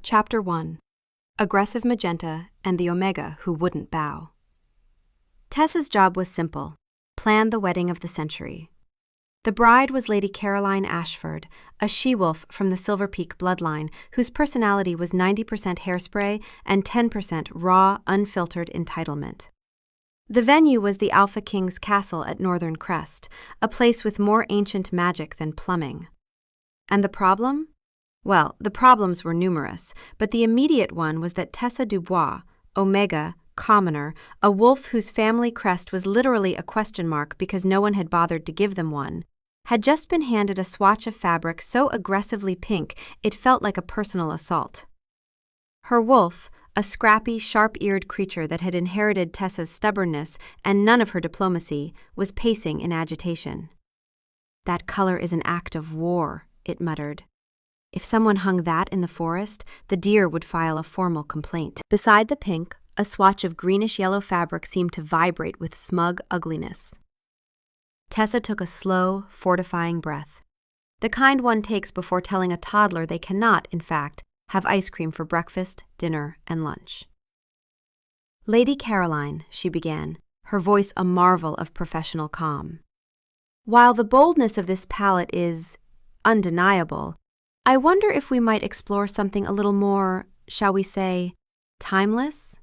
Chapter 1. Aggressive Magenta and the Omega Who Wouldn't Bow. Tessa's job was simple: plan the wedding of the century. The bride was Lady Caroline Ashford, a she-wolf from the Silver Peak bloodline whose personality was 90% hairspray and 10% raw, unfiltered entitlement. The venue was the Alpha King's castle at Northern Crest, a place with more ancient magic than plumbing. And the problem? Well, the problems were numerous, but the immediate one was that Tessa Dubois, Omega, commoner, a wolf whose family crest was literally a question mark because no one had bothered to give them one, had just been handed a swatch of fabric so aggressively pink it felt like a personal assault. Her wolf, a scrappy, sharp-eared creature that had inherited Tessa's stubbornness and none of her diplomacy, was pacing in agitation. "That color is an act of war," it muttered. If someone hung that in the forest, the deer would file a formal complaint. Beside the pink, a swatch of greenish-yellow fabric seemed to vibrate with smug ugliness. Tessa took a slow, fortifying breath, the kind one takes before telling a toddler they cannot, in fact, have ice cream for breakfast, dinner, and lunch. "Lady Caroline," she began, her voice a marvel of professional calm. "While the boldness of this palette is undeniable, I wonder if we might explore something a little more, shall we say, timeless?"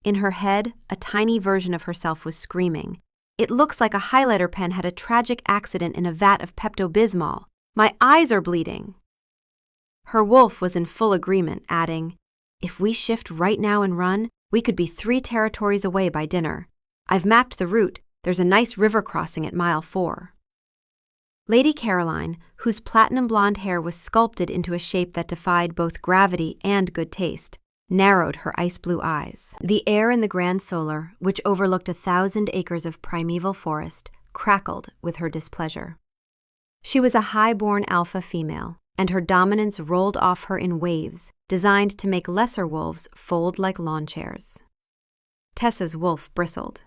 In her head, a tiny version of herself was screaming. "It looks like a highlighter pen had a tragic accident in a vat of Pepto-Bismol. My eyes are bleeding." Her wolf was in full agreement, adding, "If we shift right now and run, we could be 3 territories away by dinner. I've mapped the route. There's a nice river crossing at mile 4. Lady Caroline, whose platinum blonde hair was sculpted into a shape that defied both gravity and good taste, narrowed her ice-blue eyes. The air in the Grand Solar, which overlooked 1,000 acres of primeval forest, crackled with her displeasure. She was a high-born alpha female, and her dominance rolled off her in waves, designed to make lesser wolves fold like lawn chairs. Tessa's wolf bristled.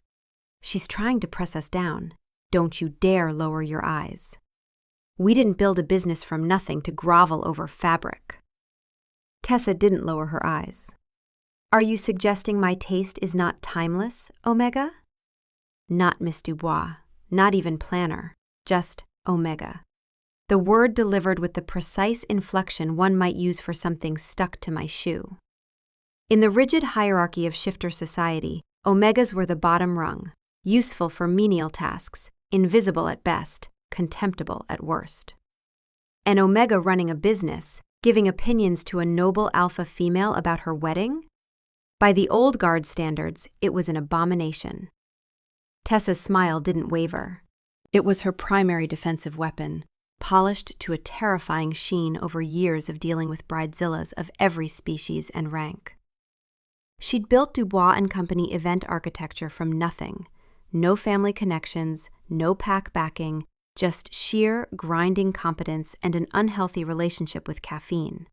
"She's trying to press us down. Don't you dare lower your eyes. We didn't build a business from nothing to grovel over fabric." Tessa didn't lower her eyes. "Are you suggesting my taste is not timeless, Omega?" "Not Miss Dubois, not even Planner, just Omega." The word delivered with the precise inflection one might use for something stuck to my shoe. In the rigid hierarchy of shifter society, Omegas were the bottom rung, useful for menial tasks, invisible at best, contemptible at worst. An Omega running a business, giving opinions to a noble alpha female about her wedding? By the old guard standards, it was an abomination. Tessa's smile didn't waver. It was her primary defensive weapon, polished to a terrifying sheen over years of dealing with Bridezillas of every species and rank. She'd built Dubois and Company event architecture from nothing. No family connections, no pack backing, just sheer, grinding competence and an unhealthy relationship with caffeine.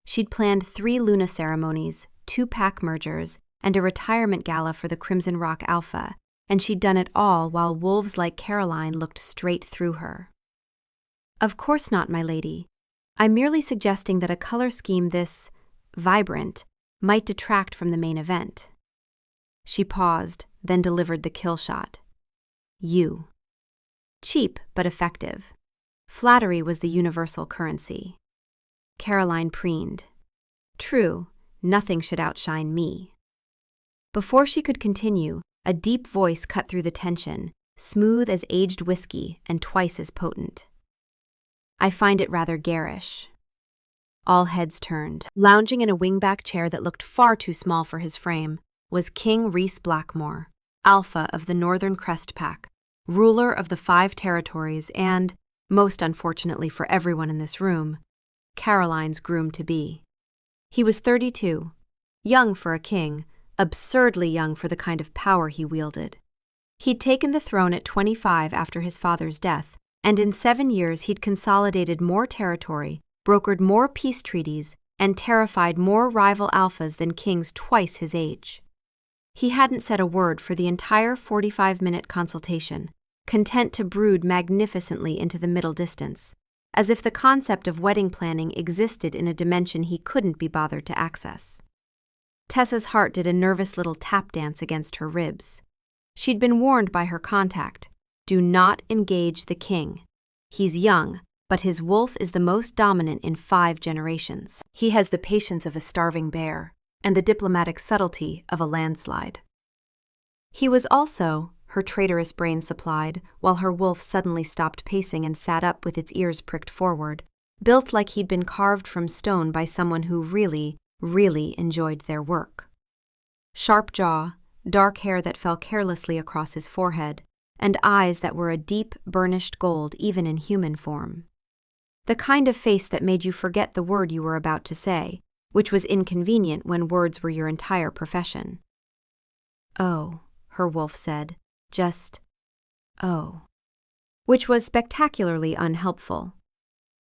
She'd planned 3 Luna ceremonies, 2 pack mergers, and a retirement gala for the Crimson Rock Alpha, and she'd done it all while wolves like Caroline looked straight through her. "Of course not, my lady. I'm merely suggesting that a color scheme this vibrant might detract from the main event." She paused, then delivered the kill shot. "You." Cheap but effective. Flattery was the universal currency. Caroline preened. "True, nothing should outshine me." Before she could continue, a deep voice cut through the tension, smooth as aged whiskey and twice as potent. "I find it rather garish." All heads turned. Lounging in a wingback chair that looked far too small for his frame was King Rhys Blackmore, alpha of the Northern Crest Pack, ruler of the 5 territories and, most unfortunately for everyone in this room, Caroline's groom-to-be. He was 32, young for a king, absurdly young for the kind of power he wielded. He'd taken the throne at 25 after his father's death, and in 7 years he'd consolidated more territory, brokered more peace treaties, and terrified more rival alphas than kings twice his age. He hadn't said a word for the entire 45-minute consultation, content to brood magnificently into the middle distance, as if the concept of wedding planning existed in a dimension he couldn't be bothered to access. Tessa's heart did a nervous little tap dance against her ribs. She'd been warned by her contact, do not engage the king. He's young, but his wolf is the most dominant in 5 generations. He has the patience of a starving bear and the diplomatic subtlety of a landslide. He was also, her traitorous brain supplied, while her wolf suddenly stopped pacing and sat up with its ears pricked forward, built like he'd been carved from stone by someone who really enjoyed their work. Sharp jaw, dark hair that fell carelessly across his forehead, and eyes that were a deep, burnished gold even in human form. The kind of face that made you forget the word you were about to say, which was inconvenient when words were your entire profession. "Oh," her wolf said, just, "oh," which was spectacularly unhelpful.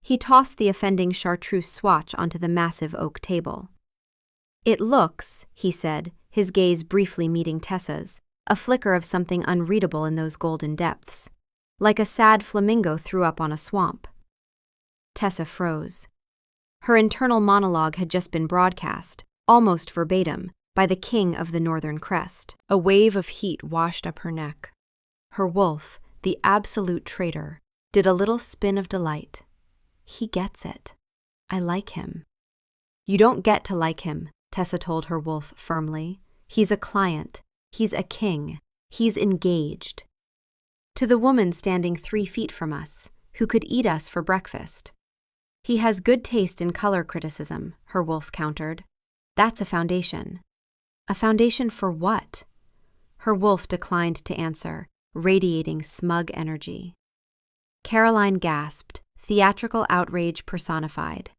He tossed the offending chartreuse swatch onto the massive oak table. "It looks," he said, his gaze briefly meeting Tessa's, a flicker of something unreadable in those golden depths, like a sad flamingo threw up on a swamp. Tessa froze. Her internal monologue had just been broadcast, almost verbatim, by the king of the northern crest. A wave of heat washed up her neck. Her wolf, the absolute traitor, did a little spin of delight. He gets it. I like him. You don't get to like him, Tessa told her wolf firmly. He's a client. He's a king. He's engaged. To the woman standing 3 feet from us, who could eat us for breakfast. He has good taste in color criticism, her wolf countered. That's a foundation. A foundation for what? Her wolf declined to answer, radiating smug energy. Caroline gasped, theatrical outrage personified.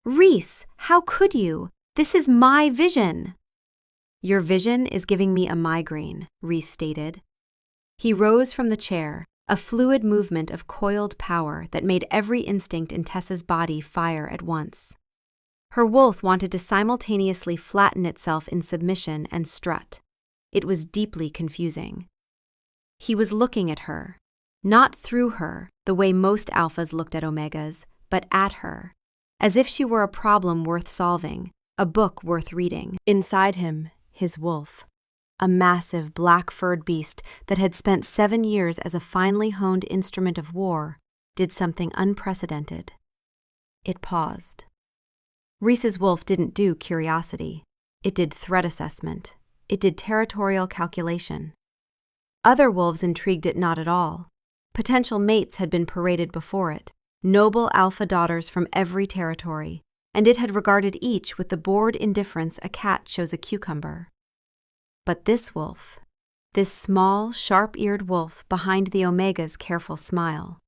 "Rhys, how could you? This is my vision." "Your vision is giving me a migraine," Rhys stated. He rose from the chair, a fluid movement of coiled power that made every instinct in Tessa's body fire at once. Her wolf wanted to simultaneously flatten itself in submission and strut. It was deeply confusing. He was looking at her, not through her, the way most alphas looked at omegas, but at her, as if she were a problem worth solving, a book worth reading. Inside him, his wolf, a massive black-furred beast that had spent 7 years as a finely honed instrument of war, did something unprecedented. It paused. Rhys's wolf didn't do curiosity. It did threat assessment. It did territorial calculation. Other wolves intrigued it not at all. Potential mates had been paraded before it, noble alpha daughters from every territory, and it had regarded each with the bored indifference a cat shows a cucumber. But this wolf, this small, sharp-eared wolf behind the Omega's careful smile,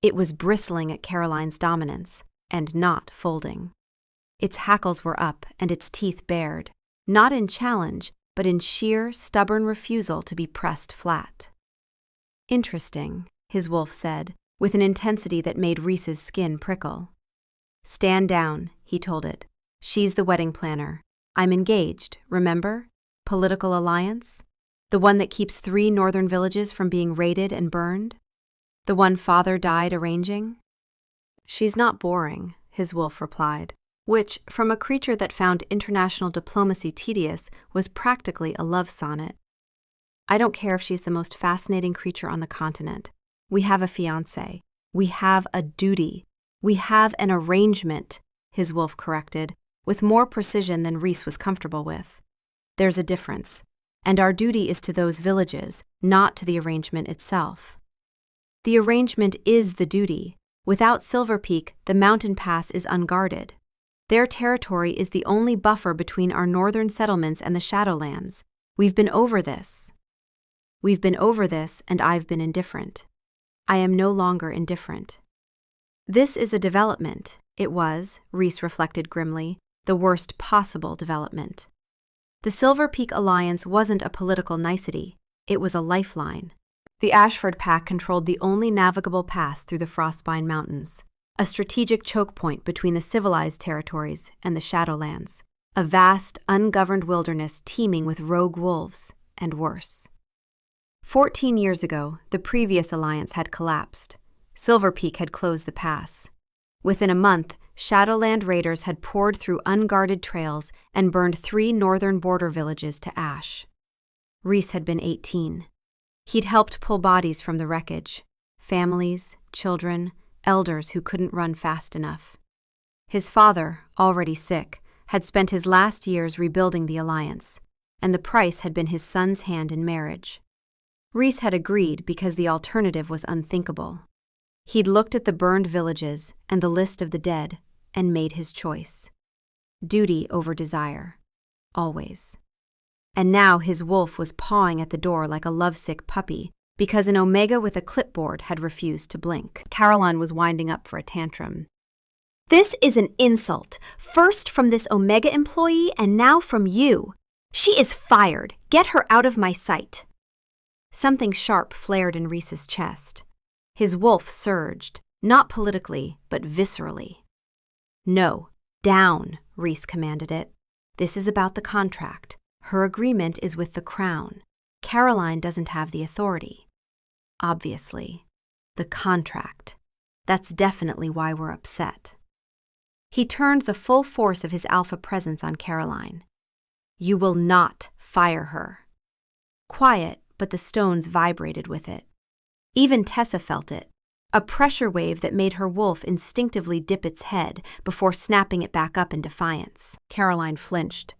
it was bristling at Caroline's dominance, and not folding. Its hackles were up and its teeth bared, not in challenge, but in sheer, stubborn refusal to be pressed flat. "Interesting," his wolf said, with an intensity that made Rhys's skin prickle. "Stand down," he told it. "She's the wedding planner. I'm engaged, remember? Political alliance? The one that keeps 3 northern villages from being raided and burned? The one father died arranging?" "She's not boring," his wolf replied, which, from a creature that found international diplomacy tedious, was practically a love sonnet. "I don't care if she's the most fascinating creature on the continent. We have a fiancé. We have a duty. We have an arrangement," his wolf corrected, with more precision than Rhys was comfortable with. "There's a difference, and our duty is to those villages, not to the arrangement itself. The arrangement is the duty. Without Silver Peak, the mountain pass is unguarded. Their territory is the only buffer between our northern settlements and the Shadowlands. We've been over this. We've been over this, and I've been indifferent. I am no longer indifferent." This is a development. It was, Rhys reflected grimly, the worst possible development. The Silver Peak Alliance wasn't a political nicety. It was a lifeline. The Ashford Pack controlled the only navigable pass through the Frostbine Mountains, a strategic choke point between the civilized territories and the Shadowlands, a vast, ungoverned wilderness teeming with rogue wolves, and worse. 14 years ago, the previous alliance had collapsed. Silver Peak had closed the pass. Within a month, Shadowland raiders had poured through unguarded trails and burned 3 northern border villages to ash. Rhys had been 18. He'd helped pull bodies from the wreckage, families, children, elders who couldn't run fast enough. His father, already sick, had spent his last years rebuilding the alliance, and the price had been his son's hand in marriage. Rhys had agreed because the alternative was unthinkable. He'd looked at the burned villages and the list of the dead and made his choice. Duty over desire. Always. And now his wolf was pawing at the door like a lovesick puppy because an Omega with a clipboard had refused to blink. Caroline was winding up for a tantrum. "This is an insult. First from this Omega employee and now from you. She is fired. Get her out of my sight." Something sharp flared in Rhys's chest. His wolf surged, not politically, but viscerally. "No, down," Rhys commanded it. "This is about the contract. Her agreement is with the Crown. Caroline doesn't have the authority." Obviously. The contract. That's definitely why we're upset. He turned the full force of his alpha presence on Caroline. "You will not fire her." Quiet, but the stones vibrated with it. Even Tessa felt it, a pressure wave that made her wolf instinctively dip its head before snapping it back up in defiance. Caroline flinched.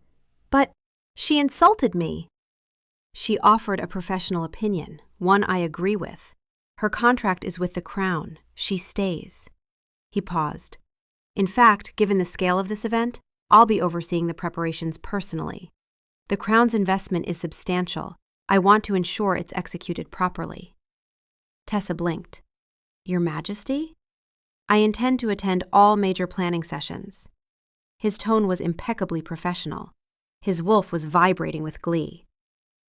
"But she insulted me." "She offered a professional opinion, one I agree with. Her contract is with the Crown. She stays." He paused. "In fact, given the scale of this event, I'll be overseeing the preparations personally. The Crown's investment is substantial. I want to ensure it's executed properly." Tessa blinked. "Your Majesty?" "I intend to attend all major planning sessions." His tone was impeccably professional. His wolf was vibrating with glee.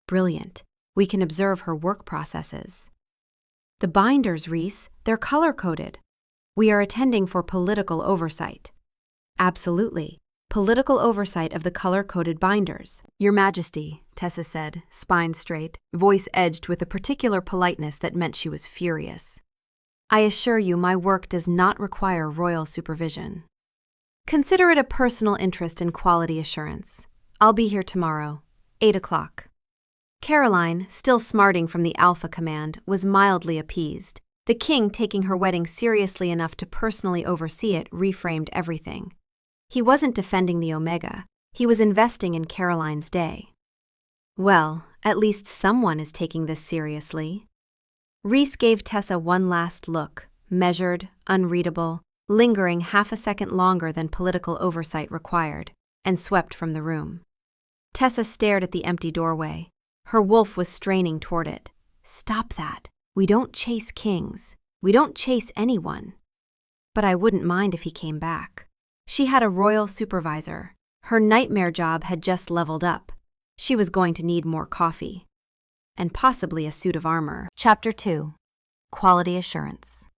"Brilliant. We can observe her work processes." "The binders, Rhys, they're color-coded. We are attending for political oversight." "Absolutely. Political oversight of the color-coded binders." "Your Majesty," Tessa said, spine straight, voice edged with a particular politeness that meant she was furious. "I assure you my work does not require royal supervision. Consider it a personal interest in quality assurance. I'll be here tomorrow, 8 o'clock. Caroline, still smarting from the Alpha command, was mildly appeased. The king taking her wedding seriously enough to personally oversee it reframed everything. He wasn't defending the Omega. He was investing in Caroline's day. Well, at least someone is taking this seriously. Rhys gave Tessa one last look, measured, unreadable, lingering half a second longer than political oversight required, and swept from the room. Tessa stared at the empty doorway. Her wolf was straining toward it. "Stop that. We don't chase kings. We don't chase anyone." But I wouldn't mind if he came back. She had a royal supervisor. Her nightmare job had just leveled up. She was going to need more coffee. And possibly a suit of armor. Chapter 2. Quality Assurance.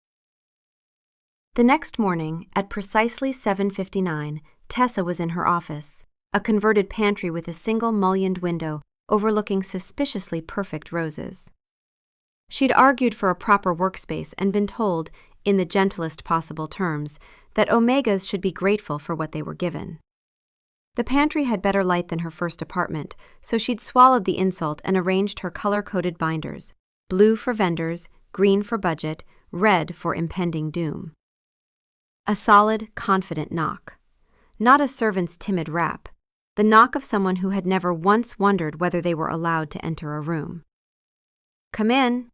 The next morning, at precisely 7:59, Tessa was in her office, a converted pantry with a single mullioned window overlooking suspiciously perfect roses. She'd argued for a proper workspace and been told, in the gentlest possible terms, that Omegas should be grateful for what they were given. The pantry had better light than her first apartment, so she'd swallowed the insult and arranged her color-coded binders, blue for vendors, green for budget, red for impending doom. A solid, confident knock. Not a servant's timid rap, the knock of someone who had never once wondered whether they were allowed to enter a room. "Come in."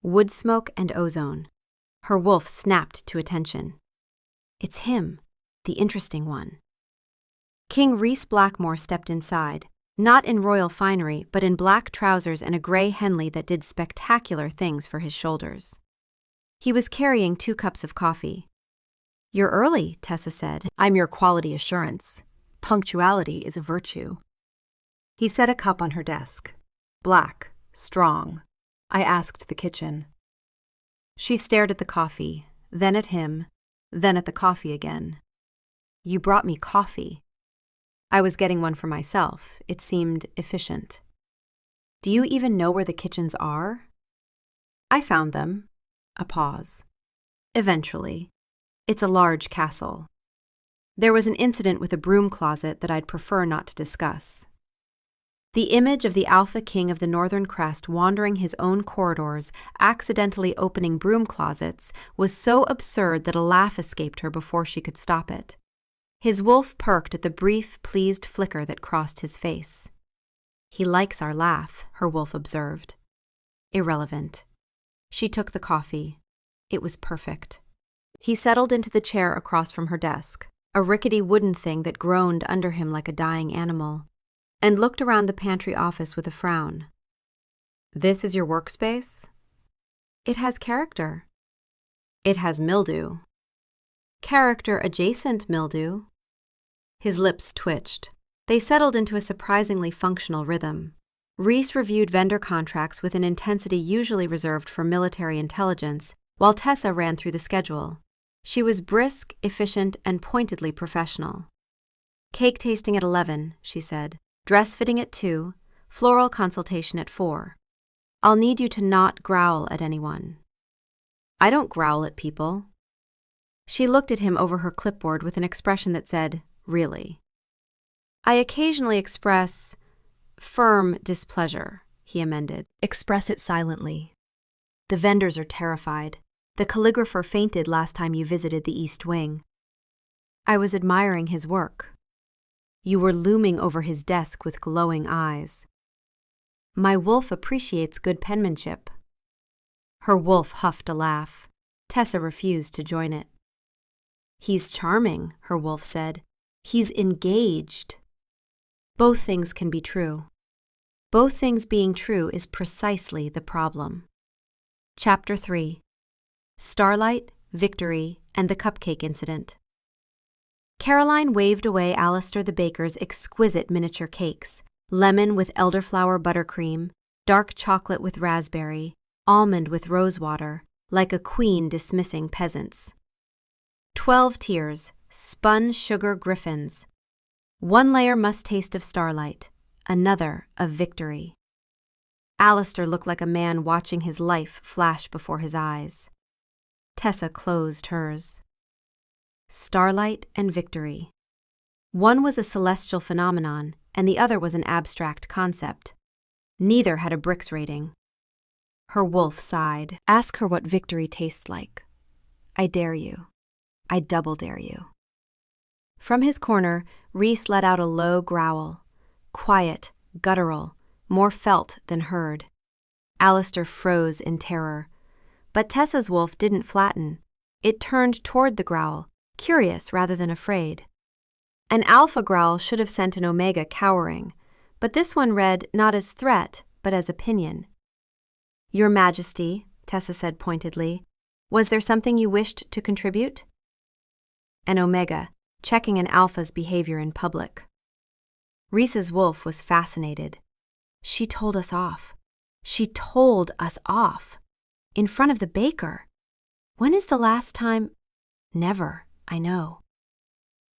Wood smoke and ozone. Her wolf snapped to attention. It's him, the interesting one. King Rhys Blackmore stepped inside, not in royal finery, but in black trousers and a gray Henley that did spectacular things for his shoulders. He was carrying 2 cups of coffee. "You're early," Tessa said. "I'm your quality assurance. Punctuality is a virtue." He set a cup on her desk. "Black, strong." I asked the kitchen. She stared at the coffee, then at him, then at the coffee again. "You brought me coffee." I was getting one for myself. It seemed efficient. "Do you even know where the kitchens are?" "I found them." A pause. "Eventually." It's a large castle. There was an incident with a broom closet that I'd prefer not to discuss. The image of the Alpha King of the Northern Crest wandering his own corridors, accidentally opening broom closets, was so absurd that a laugh escaped her before she could stop it. His wolf perked at the brief, pleased flicker that crossed his face. "He likes our laugh," her wolf observed. Irrelevant. She took the coffee. It was perfect. He settled into the chair across from her desk, a rickety wooden thing that groaned under him like a dying animal, and looked around the pantry office with a frown. "This is your workspace?" "It has character." "It has mildew." "Character-adjacent mildew." His lips twitched. They settled into a surprisingly functional rhythm. Reese reviewed vendor contracts with an intensity usually reserved for military intelligence, while Tessa ran through the schedule. She was brisk, efficient, and pointedly professional. "Cake tasting at 11, she said. "Dress fitting at 2, floral consultation at 4. I'll need you to not growl at anyone." "I don't growl at people." She looked at him over her clipboard with an expression that said, "Really?" "I occasionally express firm displeasure," he amended. "Express it silently. The vendors are terrified. The calligrapher fainted last time you visited the East Wing." "I was admiring his work." "You were looming over his desk with glowing eyes." "My wolf appreciates good penmanship." Her wolf huffed a laugh. Tessa refused to join it. "He's charming," her wolf said. "He's engaged." Both things can be true. Both things being true is precisely the problem. Chapter 3. Starlight, Victory, and the Cupcake Incident. Caroline waved away Alistair the baker's exquisite miniature cakes, lemon with elderflower buttercream, dark chocolate with raspberry, almond with rosewater, like a queen dismissing peasants. 12 tiers, spun sugar griffins. One layer must taste of starlight, another of victory. Alistair looked like a man watching his life flash before his eyes. Tessa closed hers. Starlight and victory. One was a celestial phenomenon, and the other was an abstract concept. Neither had a Brix rating. Her wolf sighed. "Ask her what victory tastes like. I dare you. I double dare you." From his corner, Reese let out a low growl. Quiet, guttural, more felt than heard. Alistair froze in terror. But Tessa's wolf didn't flatten. It turned toward the growl, curious rather than afraid. An alpha growl should have sent an omega cowering, but this one read not as threat, but as opinion. "Your Majesty," Tessa said pointedly, "was there something you wished to contribute?" An omega, checking an alpha's behavior in public. Reese's wolf was fascinated. "She told us off. She told us off. In front of the baker. When is the last time?" "Never, I know."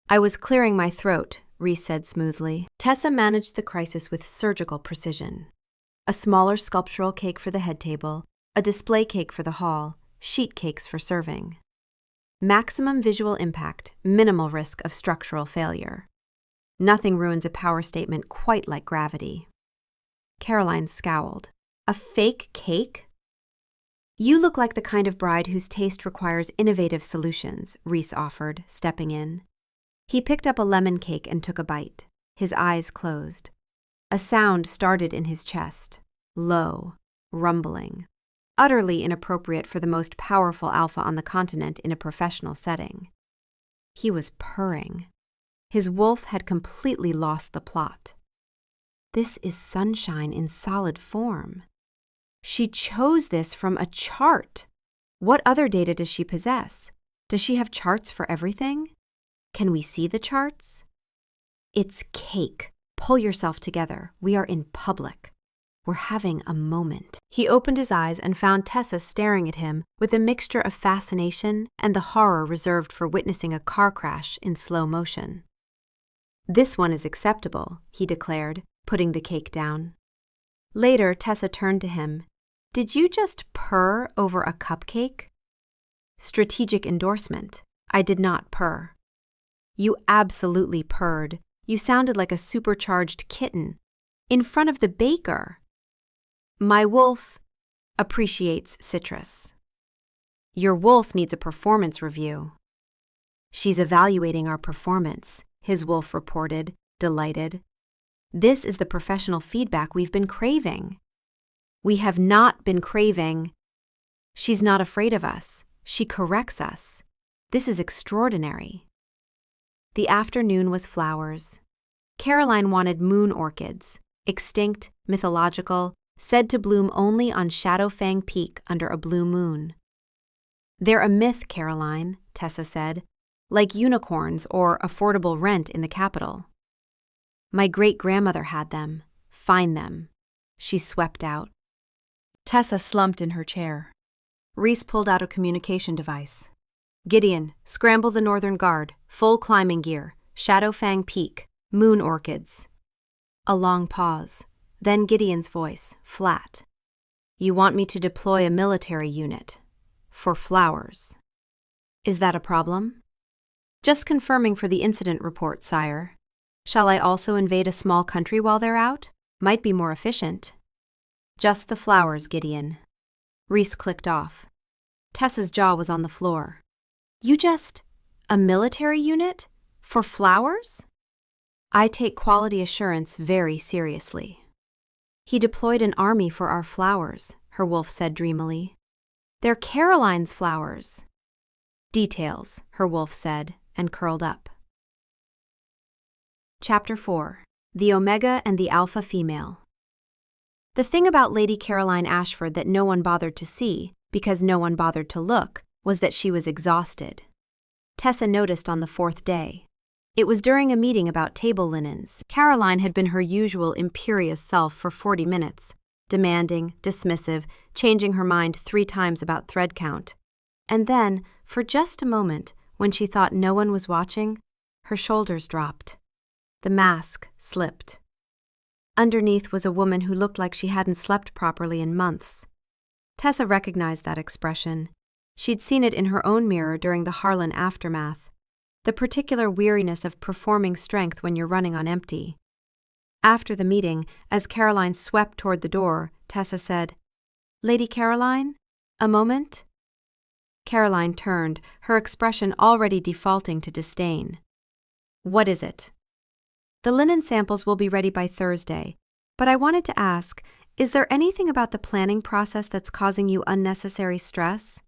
"I was clearing my throat," Reese said smoothly. Tessa managed the crisis with surgical precision. A smaller sculptural cake for the head table, a display cake for the hall, sheet cakes for serving. Maximum visual impact, minimal risk of structural failure. Nothing ruins a power statement quite like gravity. Caroline scowled. "A fake cake?" "You look like the kind of bride whose taste requires innovative solutions," Reese offered, stepping in. He picked up a lemon cake and took a bite. His eyes closed. A sound started in his chest. Low, rumbling. Utterly inappropriate for the most powerful alpha on the continent in a professional setting. He was purring. His wolf had completely lost the plot. This is sunshine in solid form. She chose this from a chart. What other data does she possess? Does she have charts for everything? Can we see the charts? It's cake. Pull yourself together. We are in public. We're having a moment. He opened his eyes and found Tessa staring at him with a mixture of fascination and the horror reserved for witnessing a car crash in slow motion. "This one is acceptable," he declared, putting the cake down. Later, Tessa turned to him. "Did you just purr over a cupcake?" "Strategic endorsement. I did not purr. You absolutely purred. You sounded like a supercharged kitten. In front of the baker. My wolf appreciates citrus. Your wolf needs a performance review. She's evaluating our performance, his wolf reported, delighted. This is the professional feedback we've been craving. We have not been craving. She's not afraid of us. She corrects us. This is extraordinary. The afternoon was flowers. Caroline wanted moon orchids, extinct, mythological, said to bloom only on Shadowfang Peak under a blue moon. They're a myth, Caroline, Tessa said, like unicorns or affordable rent in the capital. My great-grandmother had them. Find them. She swept out. Tessa slumped in her chair. Reese pulled out a communication device. Gideon, scramble the Northern Guard, full climbing gear, Shadowfang Peak, moon orchids. A long pause. Then Gideon's voice, flat. You want me to deploy a military unit. For flowers. Is that a problem? Just confirming for the incident report, sire. Shall I also invade a small country while they're out? Might be more efficient. Just the flowers, Gideon. Reese clicked off. Tessa's jaw was on the floor. A military unit? For flowers? I take quality assurance very seriously. He deployed an army for our flowers, her wolf said dreamily. They're Caroline's flowers. Details, her wolf said, and curled up. Chapter 4. The Omega and the Alpha Female. The thing about Lady Caroline Ashford that no one bothered to see, because no one bothered to look, was that she was exhausted. Tessa noticed on the fourth day. It was during a meeting about table linens. Caroline had been her usual imperious self for 40 minutes, demanding, dismissive, changing her mind 3 times about thread count. And then, for just a moment, when she thought no one was watching, her shoulders dropped. The mask slipped. Underneath was a woman who looked like she hadn't slept properly in months. Tessa recognized that expression. She'd seen it in her own mirror during the Harlan aftermath. The particular weariness of performing strength when you're running on empty. After the meeting, as Caroline swept toward the door, Tessa said, Lady Caroline, a moment? Caroline turned, her expression already defaulting to disdain. What is it? The linen samples will be ready by Thursday, but I wanted to ask, is there anything about the planning process that's causing you unnecessary stress?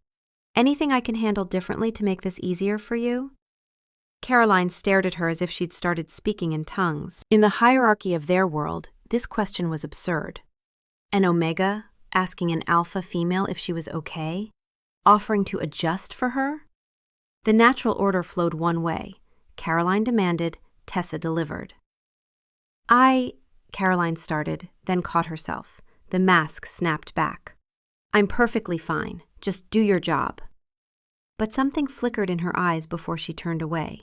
Anything I can handle differently to make this easier for you? Caroline stared at her as if she'd started speaking in tongues. In the hierarchy of their world, this question was absurd. An Omega asking an Alpha female if she was okay? Offering to adjust for her? The natural order flowed one way. Caroline demanded, Tessa delivered. Caroline started, then caught herself. The mask snapped back. I'm perfectly fine. Just do your job. But something flickered in her eyes before she turned away.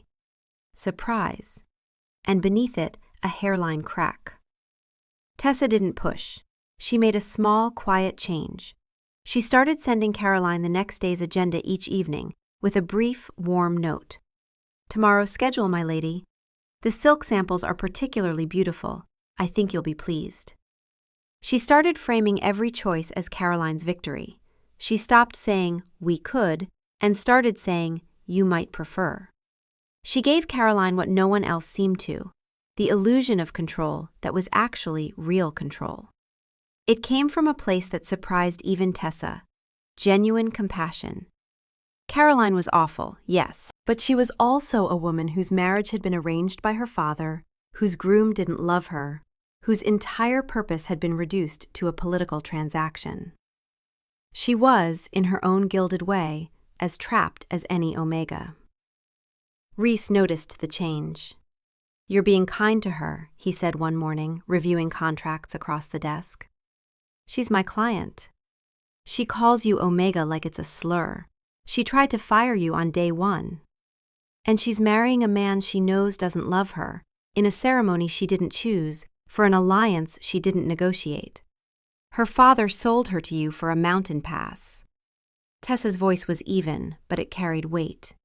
Surprise. And beneath it, a hairline crack. Tessa didn't push. She made a small, quiet change. She started sending Caroline the next day's agenda each evening, with a brief, warm note. Tomorrow's schedule, my lady. The silk samples are particularly beautiful. I think you'll be pleased. She started framing every choice as Caroline's victory. She stopped saying, we could, and started saying, you might prefer. She gave Caroline what no one else seemed to, the illusion of control that was actually real control. It came from a place that surprised even Tessa, genuine compassion. Caroline was awful, yes, but she was also a woman whose marriage had been arranged by her father, whose groom didn't love her, whose entire purpose had been reduced to a political transaction. She was, in her own gilded way, as trapped as any Omega. Reese noticed the change. You're being kind to her, he said one morning, reviewing contracts across the desk. She's my client. She calls you Omega like it's a slur. She tried to fire you on day 1. And she's marrying a man she knows doesn't love her, in a ceremony she didn't choose, for an alliance she didn't negotiate. Her father sold her to you for a mountain pass. Tessa's voice was even, but it carried weight.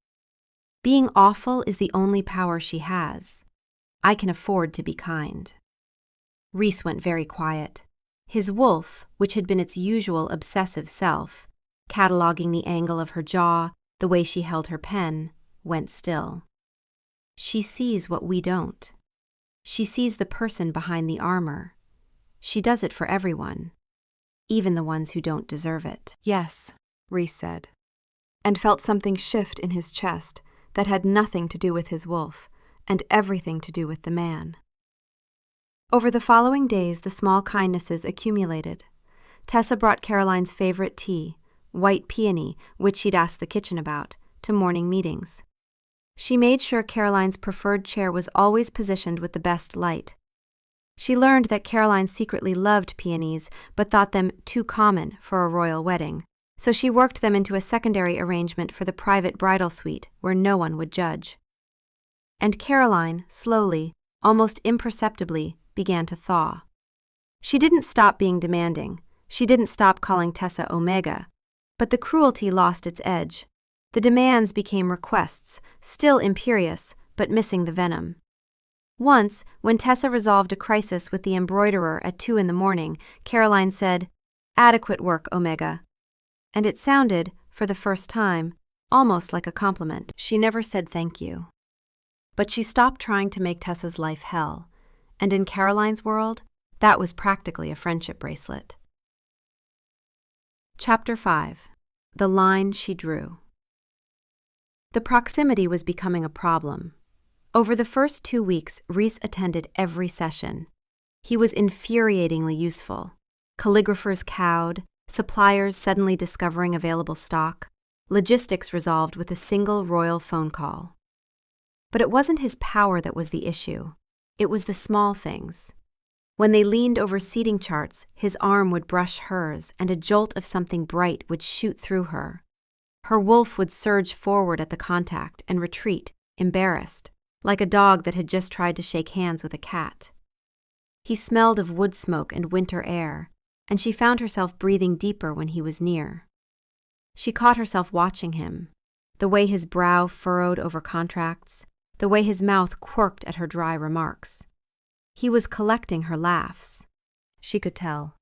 Being awful is the only power she has. I can afford to be kind." Rhys went very quiet. His wolf, which had been its usual obsessive self, cataloging the angle of her jaw, the way she held her pen, went still. She sees what we don't. She sees the person behind the armor. She does it for everyone, even the ones who don't deserve it. "Yes," Rhys said, and felt something shift in his chest that had nothing to do with his wolf and everything to do with the man. Over the following days, the small kindnesses accumulated. Tessa brought Caroline's favorite tea, white peony, which she'd asked the kitchen about, to morning meetings. She made sure Caroline's preferred chair was always positioned with the best light. She learned that Caroline secretly loved peonies but thought them too common for a royal wedding, so she worked them into a secondary arrangement for the private bridal suite where no one would judge. And Caroline, slowly, almost imperceptibly, began to thaw. She didn't stop being demanding. She didn't stop calling Tessa Omega. But the cruelty lost its edge. The demands became requests, still imperious, but missing the venom. Once, when Tessa resolved a crisis with the embroiderer at 2 a.m, Caroline said, "Adequate work, Omega." And it sounded, for the first time, almost like a compliment. She never said thank you. But she stopped trying to make Tessa's life hell, and in Caroline's world, that was practically a friendship bracelet. Chapter 5. The Line She Drew. The proximity was becoming a problem. Over the first 2 weeks, Rhys attended every session. He was infuriatingly useful. Calligraphers cowed, suppliers suddenly discovering available stock, logistics resolved with a single royal phone call. But it wasn't his power that was the issue. It was the small things. When they leaned over seating charts, his arm would brush hers and a jolt of something bright would shoot through her. Her wolf would surge forward at the contact and retreat, embarrassed, like a dog that had just tried to shake hands with a cat. He smelled of wood smoke and winter air, and she found herself breathing deeper when he was near. She caught herself watching him, the way his brow furrowed over contracts, the way his mouth quirked at her dry remarks. He was collecting her laughs. She could tell.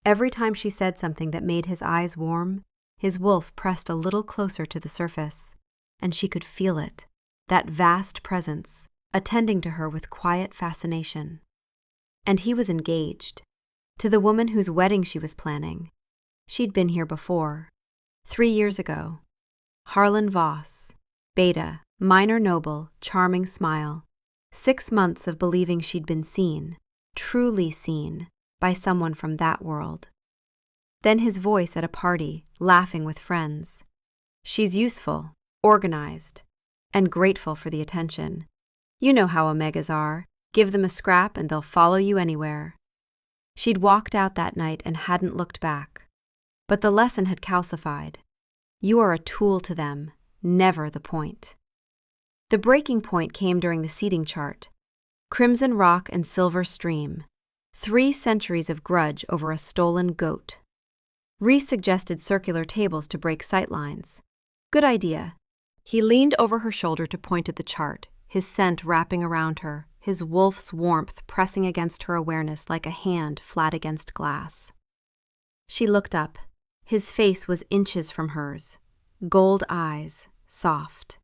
Every time she said something that made his eyes warm, his wolf pressed a little closer to the surface, and she could feel it, that vast presence, attending to her with quiet fascination. And he was engaged. To the woman whose wedding she was planning. She'd been here before. 3 years ago. Harlan Voss. Beta, minor noble, charming smile. 6 months of believing she'd been seen, truly seen, by someone from that world. Then his voice at a party, laughing with friends. She's useful, organized, and grateful for the attention. You know how Omegas are. Give them a scrap and they'll follow you anywhere. She'd walked out that night and hadn't looked back. But the lesson had calcified. You are a tool to them, never the point. The breaking point came during the seating chart. Crimson Rock and Silver Stream. 3 centuries of grudge over a stolen goat. Rhys suggested circular tables to break sightlines. Good idea. He leaned over her shoulder to point at the chart, his scent wrapping around her, his wolf's warmth pressing against her awareness like a hand flat against glass. She looked up. His face was inches from hers. Gold eyes, soft.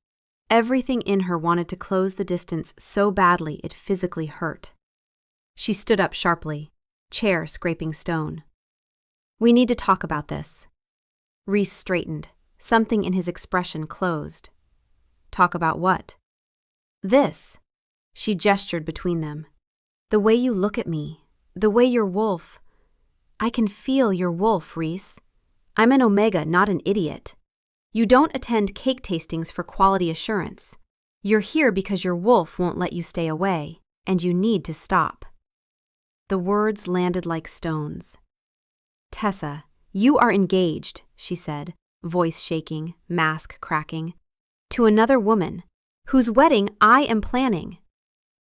Everything in her wanted to close the distance so badly it physically hurt. She stood up sharply, chair scraping stone. We need to talk about this. Rhys straightened. Something in his expression closed. Talk about what? This. She gestured between them. The way you look at me. The way your wolf. I can feel your wolf, Rhys. I'm an Omega, not an idiot. You don't attend cake tastings for quality assurance. You're here because your wolf won't let you stay away, and you need to stop. The words landed like stones. Tessa, you are engaged, she said, voice shaking, mask cracking, to another woman, whose wedding I am planning.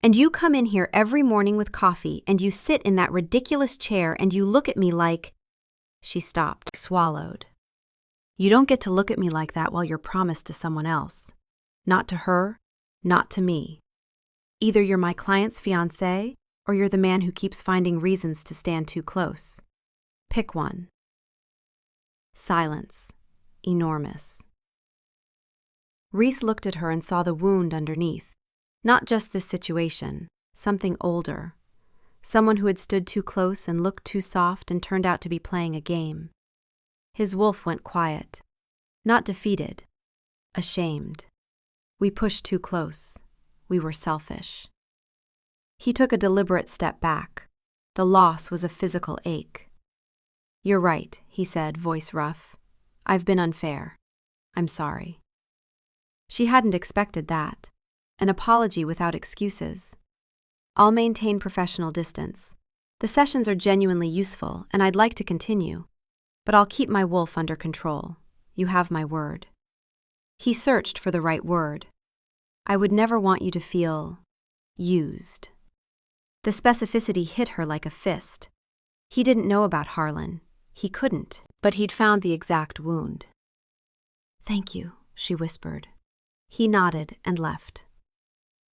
And you come in here every morning with coffee, and you sit in that ridiculous chair, and you look at me like... She stopped, swallowed. You don't get to look at me like that while you're promised to someone else. Not to her, not to me. Either you're my client's fiancé, or you're the man who keeps finding reasons to stand too close. Pick one. Silence. Enormous. Reese looked at her and saw the wound underneath. Not just this situation, something older. Someone who had stood too close and looked too soft and turned out to be playing a game. His wolf went quiet. Not defeated. Ashamed. We pushed too close. We were selfish. He took a deliberate step back. The loss was a physical ache. "You're right," he said, voice rough. "I've been unfair. I'm sorry." She hadn't expected that. An apology without excuses. "I'll maintain professional distance. The sessions are genuinely useful, and I'd like to continue. But I'll keep my wolf under control. You have my word." He searched for the right word. "I would never want you to feel used." The specificity hit her like a fist. He didn't know about Harlan. He couldn't, but he'd found the exact wound. "Thank you," she whispered. He nodded and left.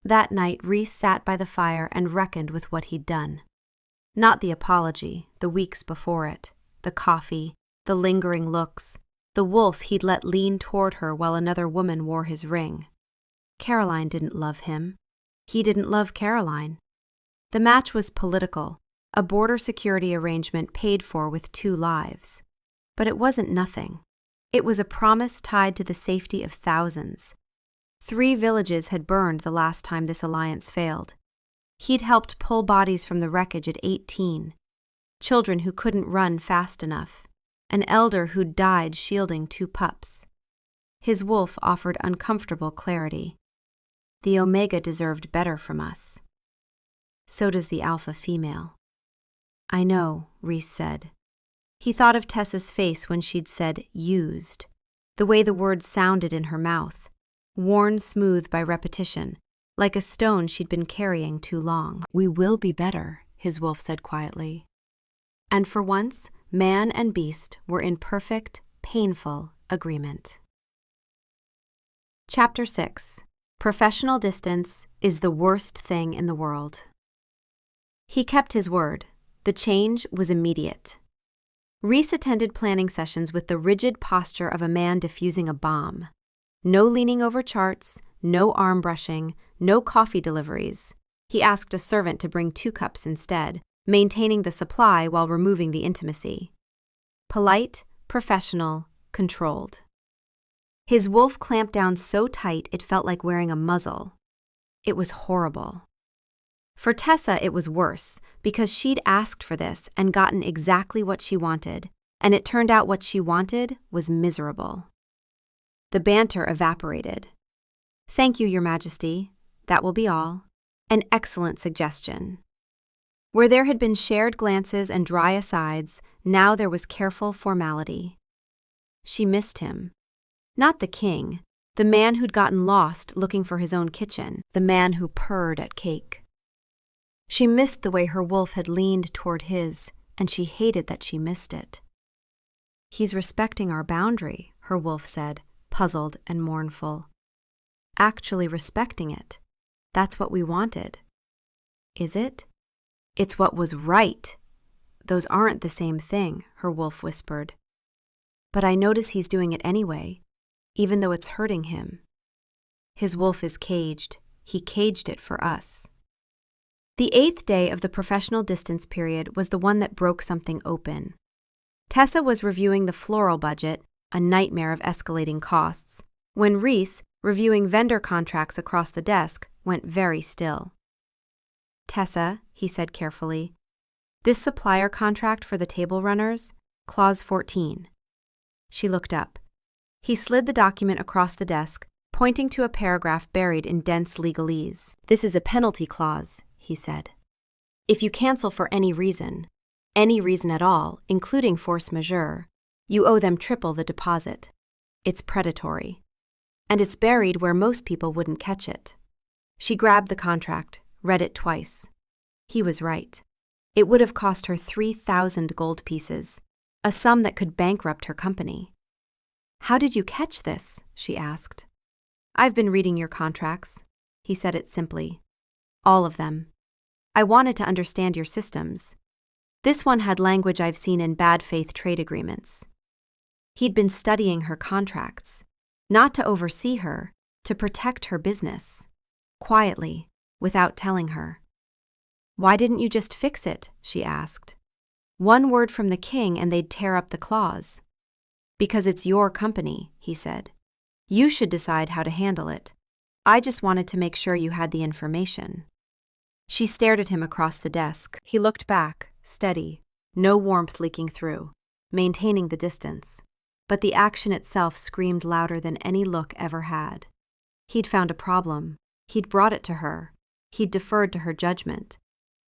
That night, Reese sat by the fire and reckoned with what he'd done. Not the apology, the weeks before it, the coffee, the lingering looks, the wolf he'd let lean toward her while another woman wore his ring. Caroline didn't love him. He didn't love Caroline. The match was political, a border security arrangement paid for with 2 lives. But it wasn't nothing. It was a promise tied to the safety of thousands. 3 villages had burned the last time this alliance failed. He'd helped pull bodies from the wreckage at 18. Children who couldn't run fast enough. An elder who'd died shielding 2 pups. His wolf offered uncomfortable clarity. The Omega deserved better from us. So does the alpha female. "I know," Reese said. He thought of Tessa's face when she'd said used, the way the words sounded in her mouth, worn smooth by repetition, like a stone she'd been carrying too long. "We will be better," his wolf said quietly. And for once, man and beast were in perfect, painful agreement. Chapter 6. Professional distance is the worst thing in the world. He kept his word. The change was immediate. Reese attended planning sessions with the rigid posture of a man defusing a bomb. No leaning over charts, no arm brushing, no coffee deliveries. He asked a servant to bring 2 cups instead, maintaining the supply while removing the intimacy. Polite, professional, controlled. His wolf clamped down so tight it felt like wearing a muzzle. It was horrible. For Tessa, it was worse, because she'd asked for this and gotten exactly what she wanted, and it turned out what she wanted was miserable. The banter evaporated. "Thank you, Your Majesty. That will be all. An excellent suggestion." Where there had been shared glances and dry asides, now there was careful formality. She missed him. Not the king, the man who'd gotten lost looking for his own kitchen, the man who purred at cake. She missed the way her wolf had leaned toward his, and she hated that she missed it. "He's respecting our boundary," her wolf said, puzzled and mournful. "Actually respecting it. That's what we wanted." "Is it?" "It's what was right." "Those aren't the same thing," her wolf whispered. "But I notice he's doing it anyway, even though it's hurting him." His wolf is caged. He caged it for us. The 8th day of the professional distance period was the one that broke something open. Tessa was reviewing the floral budget, a nightmare of escalating costs, when Reese, reviewing vendor contracts across the desk, went very still. "Tessa," he said carefully, "this supplier contract for the table runners, Clause 14. She looked up. He slid the document across the desk, pointing to a paragraph buried in dense legalese. "This is a penalty clause," he said. "If you cancel for any reason at all, including force majeure, you owe them triple the deposit. It's predatory. And it's buried where most people wouldn't catch it." She grabbed the contract, read it twice. He was right. It would have cost her 3,000 gold pieces, a sum that could bankrupt her company. "How did you catch this?" she asked. I've been reading your contracts. He said it simply. All of them. I wanted to understand your systems. This one had language I've seen in bad faith trade agreements. He'd been studying her contracts, not to oversee her, to protect her business. Quietly, without telling her. Why didn't you just fix it? She asked. One word from the king and they'd tear up the clause. Because it's your company, he said. You should decide how to handle it. I just wanted to make sure you had the information. She stared at him across the desk. He looked back, steady, no warmth leaking through, maintaining the distance. But the action itself screamed louder than any look ever had. He'd found a problem. He'd brought it to her. He'd deferred to her judgment.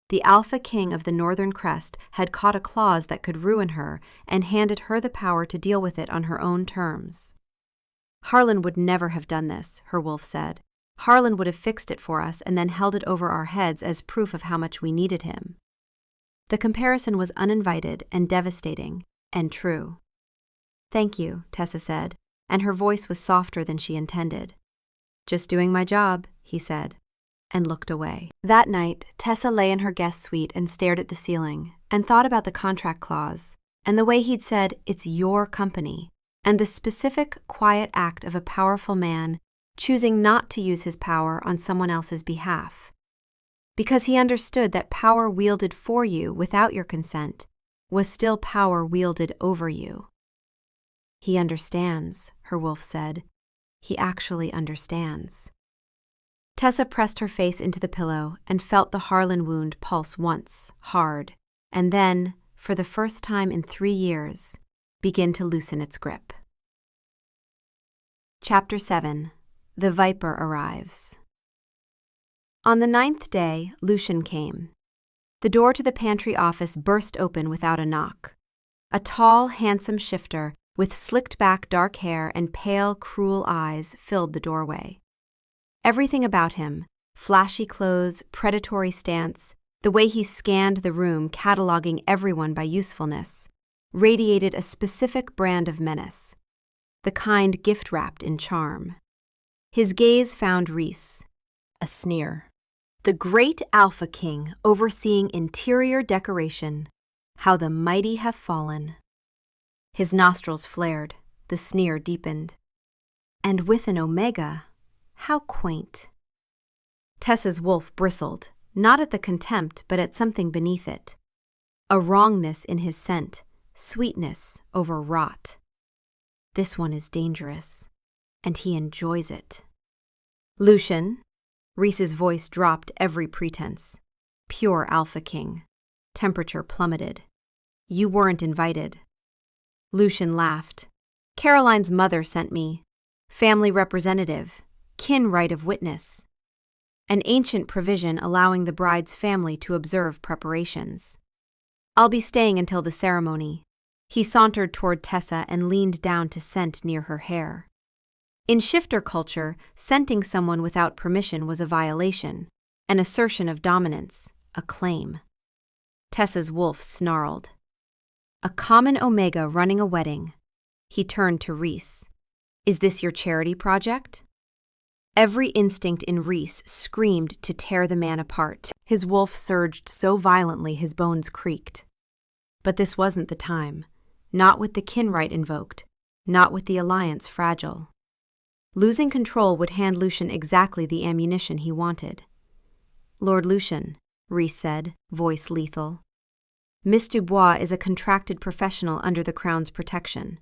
The Alpha King of the Northern Crest had caught a clause that could ruin her and handed her the power to deal with it on her own terms. Harlan would never have done this, her wolf said. Harlan would have fixed it for us and then held it over our heads as proof of how much we needed him. The comparison was uninvited and devastating, and true. Thank you, Tessa said, and her voice was softer than she intended. Just doing my job, he said, and looked away. That night, Tessa lay in her guest suite and stared at the ceiling, and thought about the contract clause, and the way he'd said, it's your company, and the specific, quiet act of a powerful man choosing not to use his power on someone else's behalf. Because he understood that power wielded for you without your consent was still power wielded over you. He understands, her wolf said. He actually understands. Tessa pressed her face into the pillow and felt the Harlan wound pulse once, hard, and then, for the first time in 3 years, begin to loosen its grip. Chapter 7. The Viper Arrives. On the 9th day, Lucian came. The door to the pantry office burst open without a knock. A tall, handsome shifter with slicked-back dark hair and pale, cruel eyes filled the doorway. Everything about him, flashy clothes, predatory stance, the way he scanned the room, cataloging everyone by usefulness, radiated a specific brand of menace, the kind gift-wrapped in charm. His gaze found Reese, a sneer. The great Alpha King overseeing interior decoration. How the mighty have fallen. His nostrils flared, the sneer deepened. And with an omega, how quaint. Tessa's wolf bristled, not at the contempt but at something beneath it. A wrongness in his scent, sweetness over rot. This one is dangerous, and he enjoys it. Lucian, Reese's voice dropped every pretense. Pure Alpha King. Temperature plummeted. You weren't invited. Lucian laughed. Caroline's mother sent me. Family representative. Kin right of witness. An ancient provision allowing the bride's family to observe preparations. I'll be staying until the ceremony. He sauntered toward Tessa and leaned down to scent near her hair. In shifter culture, scenting someone without permission was a violation, an assertion of dominance, a claim. Tessa's wolf snarled. A common omega running a wedding. He turned to Reese. Is this your charity project? Every instinct in Reese screamed to tear the man apart. His wolf surged so violently his bones creaked. But this wasn't the time. Not with the kin right invoked. Not with the alliance fragile. Losing control would hand Lucian exactly the ammunition he wanted. Lord Lucian, Reese said, voice lethal. Miss Dubois is a contracted professional under the Crown's protection.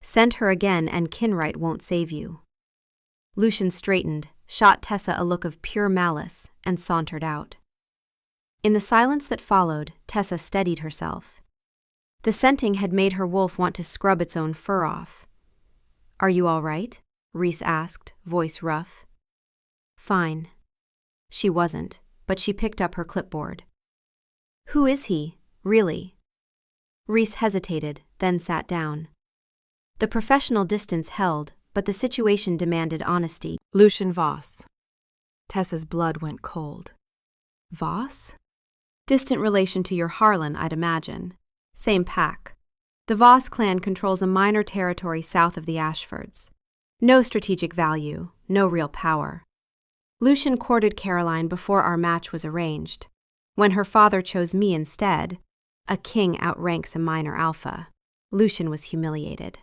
Send her again and Kinright won't save you. Lucian straightened, shot Tessa a look of pure malice, and sauntered out. In the silence that followed, Tessa steadied herself. The scenting had made her wolf want to scrub its own fur off. Are you all right? Reese asked, voice rough. Fine. She wasn't, but she picked up her clipboard. Who is he, really? Reese hesitated, then sat down. The professional distance held, but the situation demanded honesty. Lucian Voss. Tessa's blood went cold. Voss? Distant relation to your Harlan, I'd imagine. Same pack. The Voss clan controls a minor territory south of the Ashfords. No strategic value, no real power. Lucian courted Caroline before our match was arranged. When her father chose me instead, a king outranks a minor alpha. Lucian was humiliated.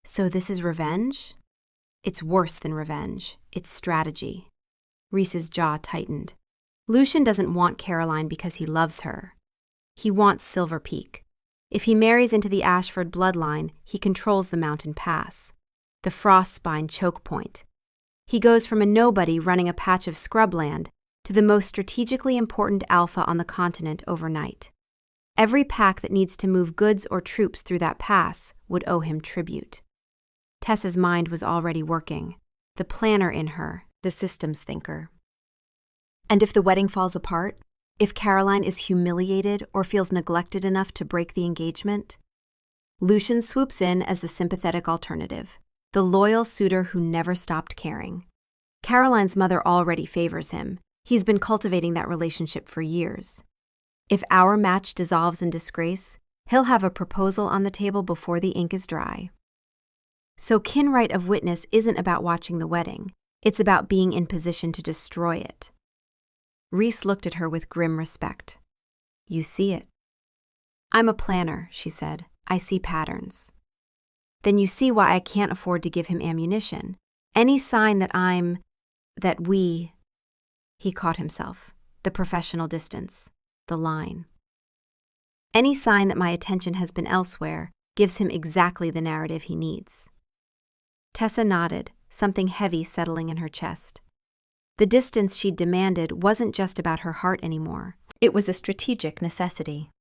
So this is revenge? It's worse than revenge. It's strategy. Rhys's jaw tightened. Lucian doesn't want Caroline because he loves her. He wants Silver Peak. If he marries into the Ashford bloodline, he controls the mountain pass, the Frostspine choke point. He goes from a nobody running a patch of scrubland to the most strategically important alpha on the continent overnight. Every pack that needs to move goods or troops through that pass would owe him tribute. Tessa's mind was already working, the planner in her, the systems thinker. And if the wedding falls apart? If Caroline is humiliated or feels neglected enough to break the engagement? Lucian swoops in as the sympathetic alternative, the loyal suitor who never stopped caring. Caroline's mother already favors him. He's been cultivating that relationship for years. If our match dissolves in disgrace, he'll have a proposal on the table before the ink is dry. So kinright of witness isn't about watching the wedding. It's about being in position to destroy it. Rhys looked at her with grim respect. You see it. I'm a planner, she said. I see patterns. Then you see why I can't afford to give him ammunition. Any sign that we... He caught himself. The professional distance. The line. Any sign that my attention has been elsewhere gives him exactly the narrative he needs. Tessa nodded, something heavy settling in her chest. The distance she'd demanded wasn't just about her heart anymore. It was a strategic necessity.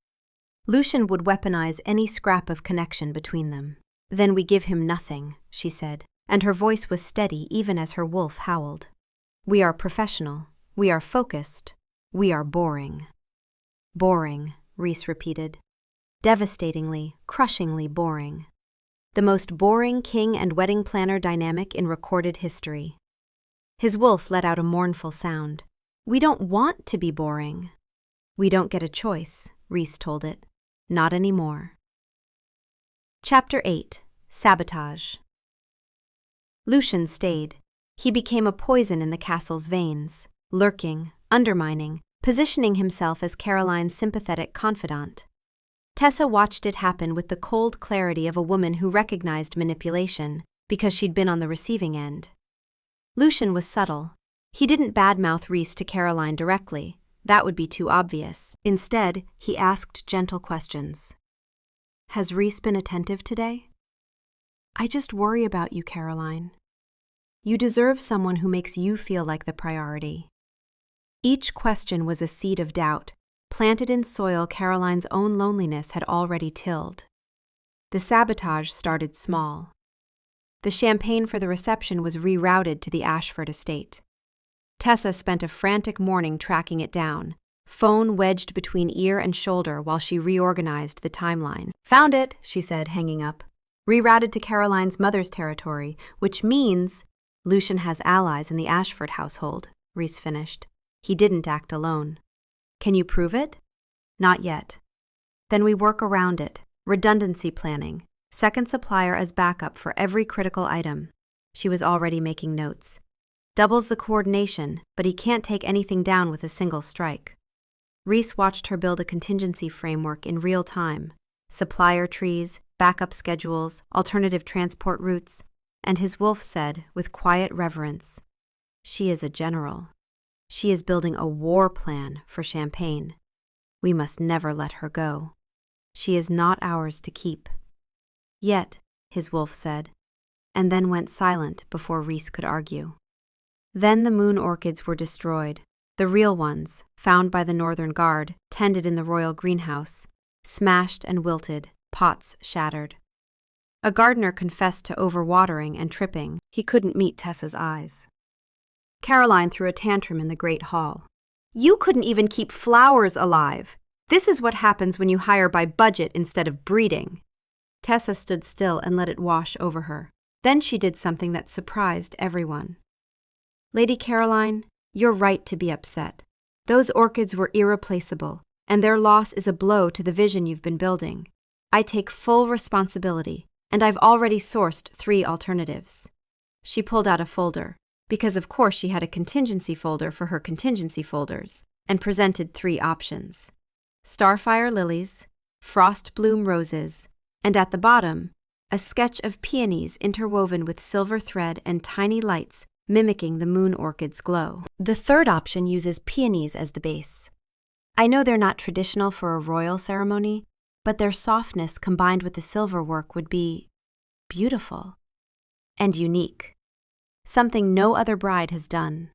Lucian would weaponize any scrap of connection between them. Then we give him nothing, she said, and her voice was steady even as her wolf howled. We are professional. We are focused. We are boring. Boring, Rhys repeated. Devastatingly, crushingly boring. The most boring king and wedding planner dynamic in recorded history. His wolf let out a mournful sound. We don't want to be boring. We don't get a choice, Rhys told it. Not anymore. Chapter 8. Sabotage. Lucian stayed. He became a poison in the castle's veins, lurking, undermining, positioning himself as Caroline's sympathetic confidant. Tessa watched it happen with the cold clarity of a woman who recognized manipulation because she'd been on the receiving end. Lucian was subtle. He didn't badmouth Rhys to Caroline directly. That would be too obvious. Instead, he asked gentle questions. Has Rhys been attentive today? I just worry about you, Caroline. You deserve someone who makes you feel like the priority. Each question was a seed of doubt, planted in soil Caroline's own loneliness had already tilled. The sabotage started small. The champagne for the reception was rerouted to the Ashford estate. Tessa spent a frantic morning tracking it down, phone wedged between ear and shoulder while she reorganized the timeline. Found it, she said, hanging up. Rerouted to Caroline's mother's territory, which means Lucian has allies in the Ashford household, Rhys finished. He didn't act alone. Can you prove it? Not yet. Then we work around it. Redundancy planning. Second supplier as backup for every critical item. She was already making notes. Doubles the coordination, but he can't take anything down with a single strike. Rhys watched her build a contingency framework in real time. Supplier trees, backup schedules, alternative transport routes, and his wolf said, with quiet reverence, She is a general. She is building a war plan for Champagne. We must never let her go. She is not ours to keep. Yet, his wolf said, and then went silent before Rhys could argue. Then the moon orchids were destroyed, the real ones, found by the Northern Guard, tended in the royal greenhouse, smashed and wilted, pots shattered. A gardener confessed to overwatering and tripping. He couldn't meet Tessa's eyes. Caroline threw a tantrum in the great hall. You couldn't even keep flowers alive. This is what happens when you hire by budget instead of breeding. Tessa stood still and let it wash over her. Then she did something that surprised everyone. Lady Caroline, you're right to be upset. Those orchids were irreplaceable, and their loss is a blow to the vision you've been building. I take full responsibility, and I've already sourced 3 alternatives. She pulled out a folder. because of course she had a contingency folder for her contingency folders, and presented 3 options: starfire lilies, frost bloom roses, and at the bottom, a sketch of peonies interwoven with silver thread and tiny lights mimicking the moon orchid's glow. The third option uses peonies as the base. I know they're not traditional for a royal ceremony, but their softness combined with the silver work would be beautiful and unique, something no other bride has done.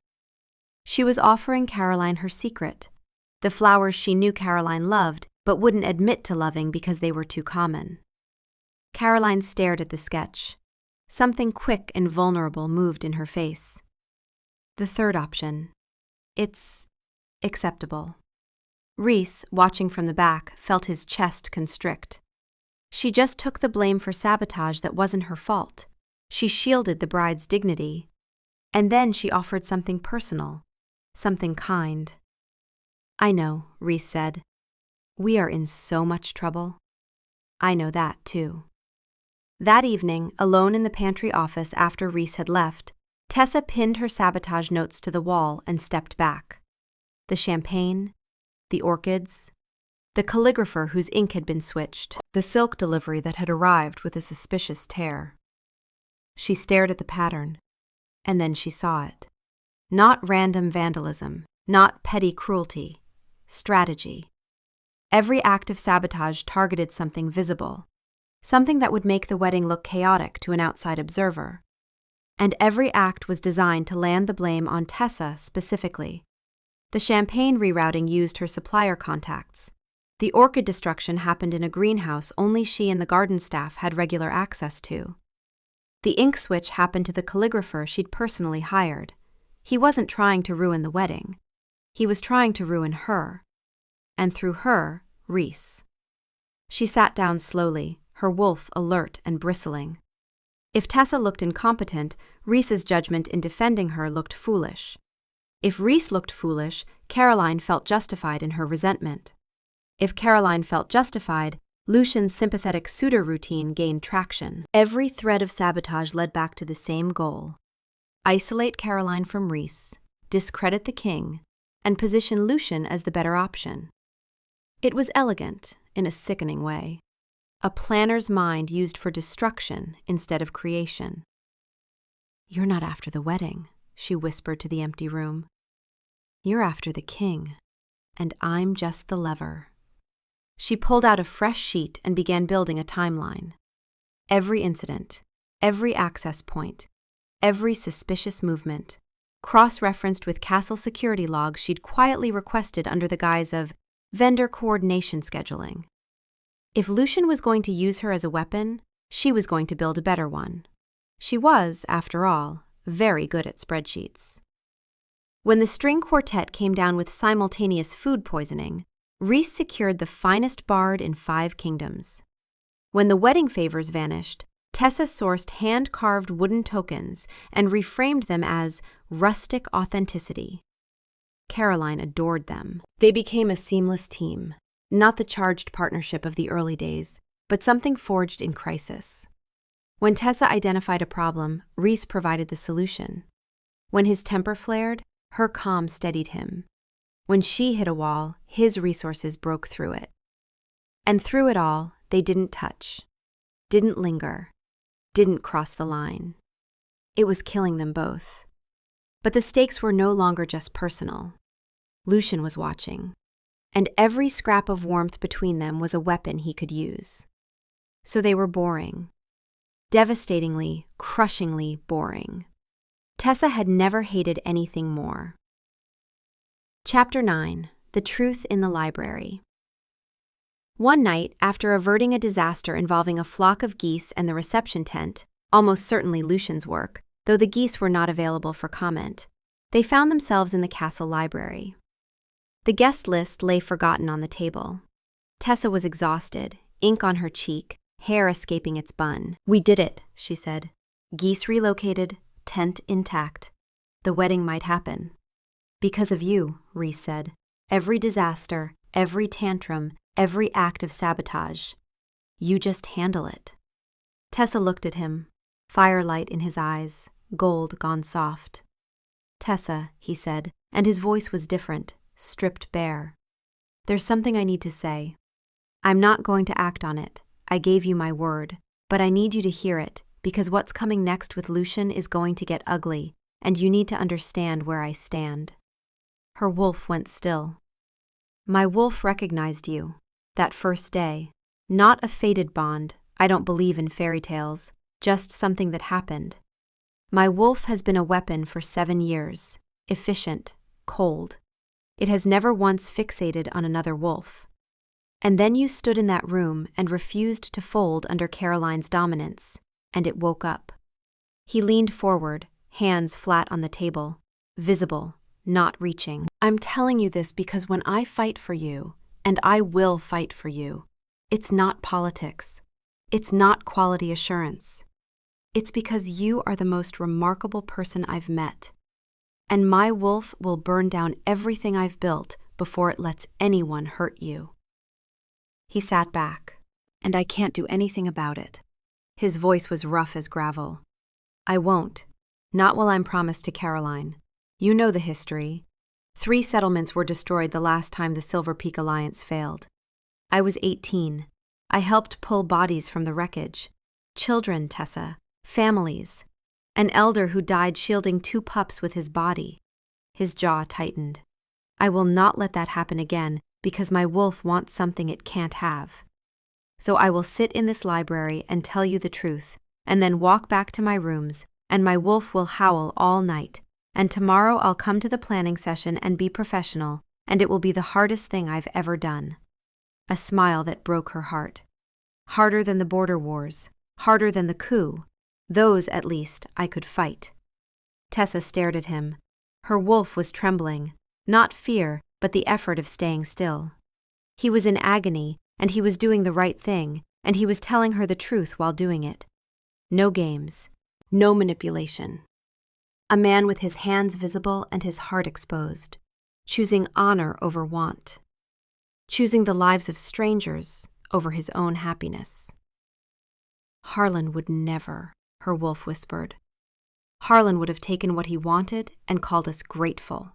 She was offering Caroline her secret, the flowers she knew Caroline loved but wouldn't admit to loving because they were too common. Caroline stared at the sketch. Something quick and vulnerable moved in her face. The third option. It's acceptable. Rhys, watching from the back, felt his chest constrict. She just took the blame for sabotage that wasn't her fault. She shielded the bride's dignity. And then she offered something personal, something kind. I know, Rhys said. We are in so much trouble. I know that, too. That evening, alone in the pantry office after Rhys had left, Tessa pinned her sabotage notes to the wall and stepped back. The champagne, the orchids, the calligrapher whose ink had been switched, the silk delivery that had arrived with a suspicious tear. She stared at the pattern, and then she saw it. Not random vandalism, not petty cruelty, strategy. Every act of sabotage targeted something visible, something that would make the wedding look chaotic to an outside observer. And every act was designed to land the blame on Tessa specifically. The champagne rerouting used her supplier contacts. The orchid destruction happened in a greenhouse only she and the garden staff had regular access to. The ink switch happened to the calligrapher she'd personally hired. He wasn't trying to ruin the wedding. He was trying to ruin her. And through her, Rhys. She sat down slowly, her wolf alert and bristling. If Tessa looked incompetent, Rhys's judgment in defending her looked foolish. If Rhys looked foolish, Caroline felt justified in her resentment. If Caroline felt justified, Lucian's sympathetic suitor routine gained traction. Every thread of sabotage led back to the same goal: isolate Caroline from Rhys, discredit the king, and position Lucian as the better option. It was elegant, in a sickening way. A planner's mind used for destruction instead of creation. "You're not after the wedding," she whispered to the empty room. "You're after the king, and I'm just the lever." She pulled out a fresh sheet and began building a timeline. Every incident, every access point, every suspicious movement, cross-referenced with castle security logs she'd quietly requested under the guise of vendor coordination scheduling. If Lucian was going to use her as a weapon, she was going to build a better one. She was, after all, very good at spreadsheets. When the string quartet came down with simultaneous food poisoning, Rhys secured the finest bard in 5 kingdoms. When the wedding favors vanished, Tessa sourced hand-carved wooden tokens and reframed them as rustic authenticity. Caroline adored them. They became a seamless team, not the charged partnership of the early days, but something forged in crisis. When Tessa identified a problem, Rhys provided the solution. When his temper flared, her calm steadied him. When she hit a wall, his resources broke through it. And through it all, they didn't touch, didn't linger, didn't cross the line. It was killing them both. But the stakes were no longer just personal. Lucian was watching, and every scrap of warmth between them was a weapon he could use. So they were boring. Devastatingly, crushingly boring. Tessa had never hated anything more. Chapter 9. The Truth in the Library. One night, after averting a disaster involving a flock of geese and the reception tent, almost certainly Lucian's work, though the geese were not available for comment, they found themselves in the castle library. The guest list lay forgotten on the table. Tessa was exhausted, ink on her cheek, hair escaping its bun. "We did it," she said. "Geese relocated, tent intact. The wedding might happen." "Because of you," Rhys said. "Every disaster, every tantrum, every act of sabotage. You just handle it." Tessa looked at him, firelight in his eyes, gold gone soft. Tessa, he said, and his voice was different, stripped bare. There's something I need to say. I'm not going to act on it. I gave you my word, but I need you to hear it, because what's coming next with Lucian is going to get ugly, and you need to understand where I stand. Her wolf went still. My wolf recognized you, that first day. Not a fated bond, I don't believe in fairy tales, just something that happened. My wolf has been a weapon for 7 years, efficient, cold. It has never once fixated on another wolf. And then you stood in that room and refused to fold under Caroline's dominance, and it woke up. He leaned forward, hands flat on the table, visible, not reaching. I'm telling you this because when I fight for you, and I will fight for you, it's not politics. It's not quality assurance. It's because you are the most remarkable person I've met. And my wolf will burn down everything I've built before it lets anyone hurt you. He sat back, and I can't do anything about it. His voice was rough as gravel. I won't. Not while I'm promised to Caroline. You know the history. 3 settlements were destroyed the last time the Silver Peak Alliance failed. I was 18. I helped pull bodies from the wreckage. Children, Tessa. Families. An elder who died shielding 2 pups with his body. His jaw tightened. I will not let that happen again because my wolf wants something it can't have. So I will sit in this library and tell you the truth, and then walk back to my rooms, and my wolf will howl all night, and tomorrow I'll come to the planning session and be professional, and it will be the hardest thing I've ever done. A smile that broke her heart. Harder than the border wars, harder than the coup. Those, at least, I could fight. Tessa stared at him. Her wolf was trembling, not fear, but the effort of staying still. He was in agony, and he was doing the right thing, and he was telling her the truth while doing it. No games, no manipulation. A man with his hands visible and his heart exposed, choosing honor over want, choosing the lives of strangers over his own happiness. Harlan would never, her wolf whispered. Harlan would have taken what he wanted and called us grateful.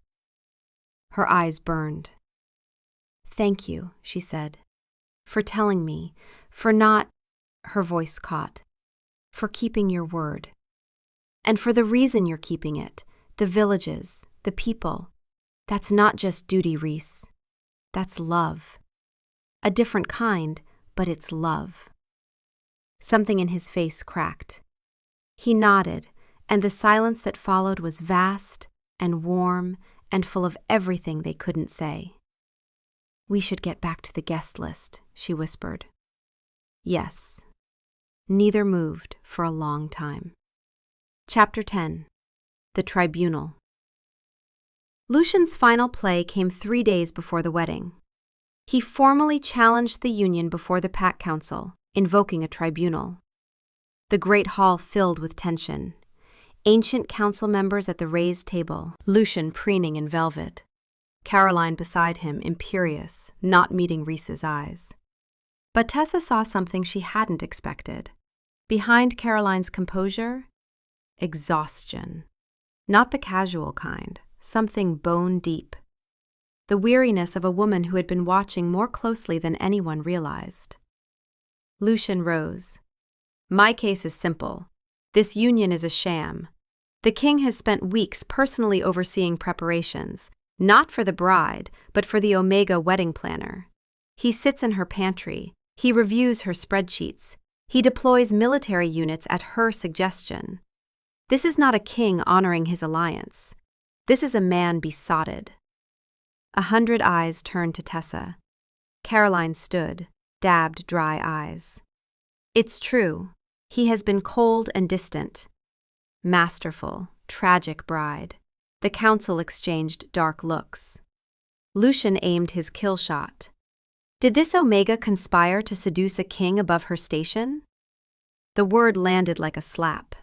Her eyes burned. Thank you, she said, for telling me, for not, her voice caught, for keeping your word. And for the reason you're keeping it, the villages, the people. That's not just duty, Reese. That's love. A different kind, but it's love. Something in his face cracked. He nodded, and the silence that followed was vast and warm and full of everything they couldn't say. We should get back to the guest list, she whispered. Yes. Neither moved for a long time. Chapter 10. The Tribunal. Lucian's final play came 3 days before the wedding. He formally challenged the union before the Pack Council, invoking a tribunal. The great hall filled with tension. Ancient council members at the raised table, Lucian preening in velvet. Caroline beside him, imperious, not meeting Reese's eyes. But Tessa saw something she hadn't expected. Behind Caroline's composure, exhaustion. Not the casual kind, something bone deep. The weariness of a woman who had been watching more closely than anyone realized. Lucian rose. My case is simple. This union is a sham. The king has spent weeks personally overseeing preparations, not for the bride, but for the Omega wedding planner. He sits in her pantry. He reviews her spreadsheets. He deploys military units at her suggestion. This is not a king honoring his alliance. This is a man besotted. 100 eyes turned to Tessa. Caroline stood, dabbed dry eyes. It's true. He has been cold and distant. Masterful, tragic bride. The council exchanged dark looks. Lucian aimed his kill shot. Did this Omega conspire to seduce a king above her station? The word landed like a slap.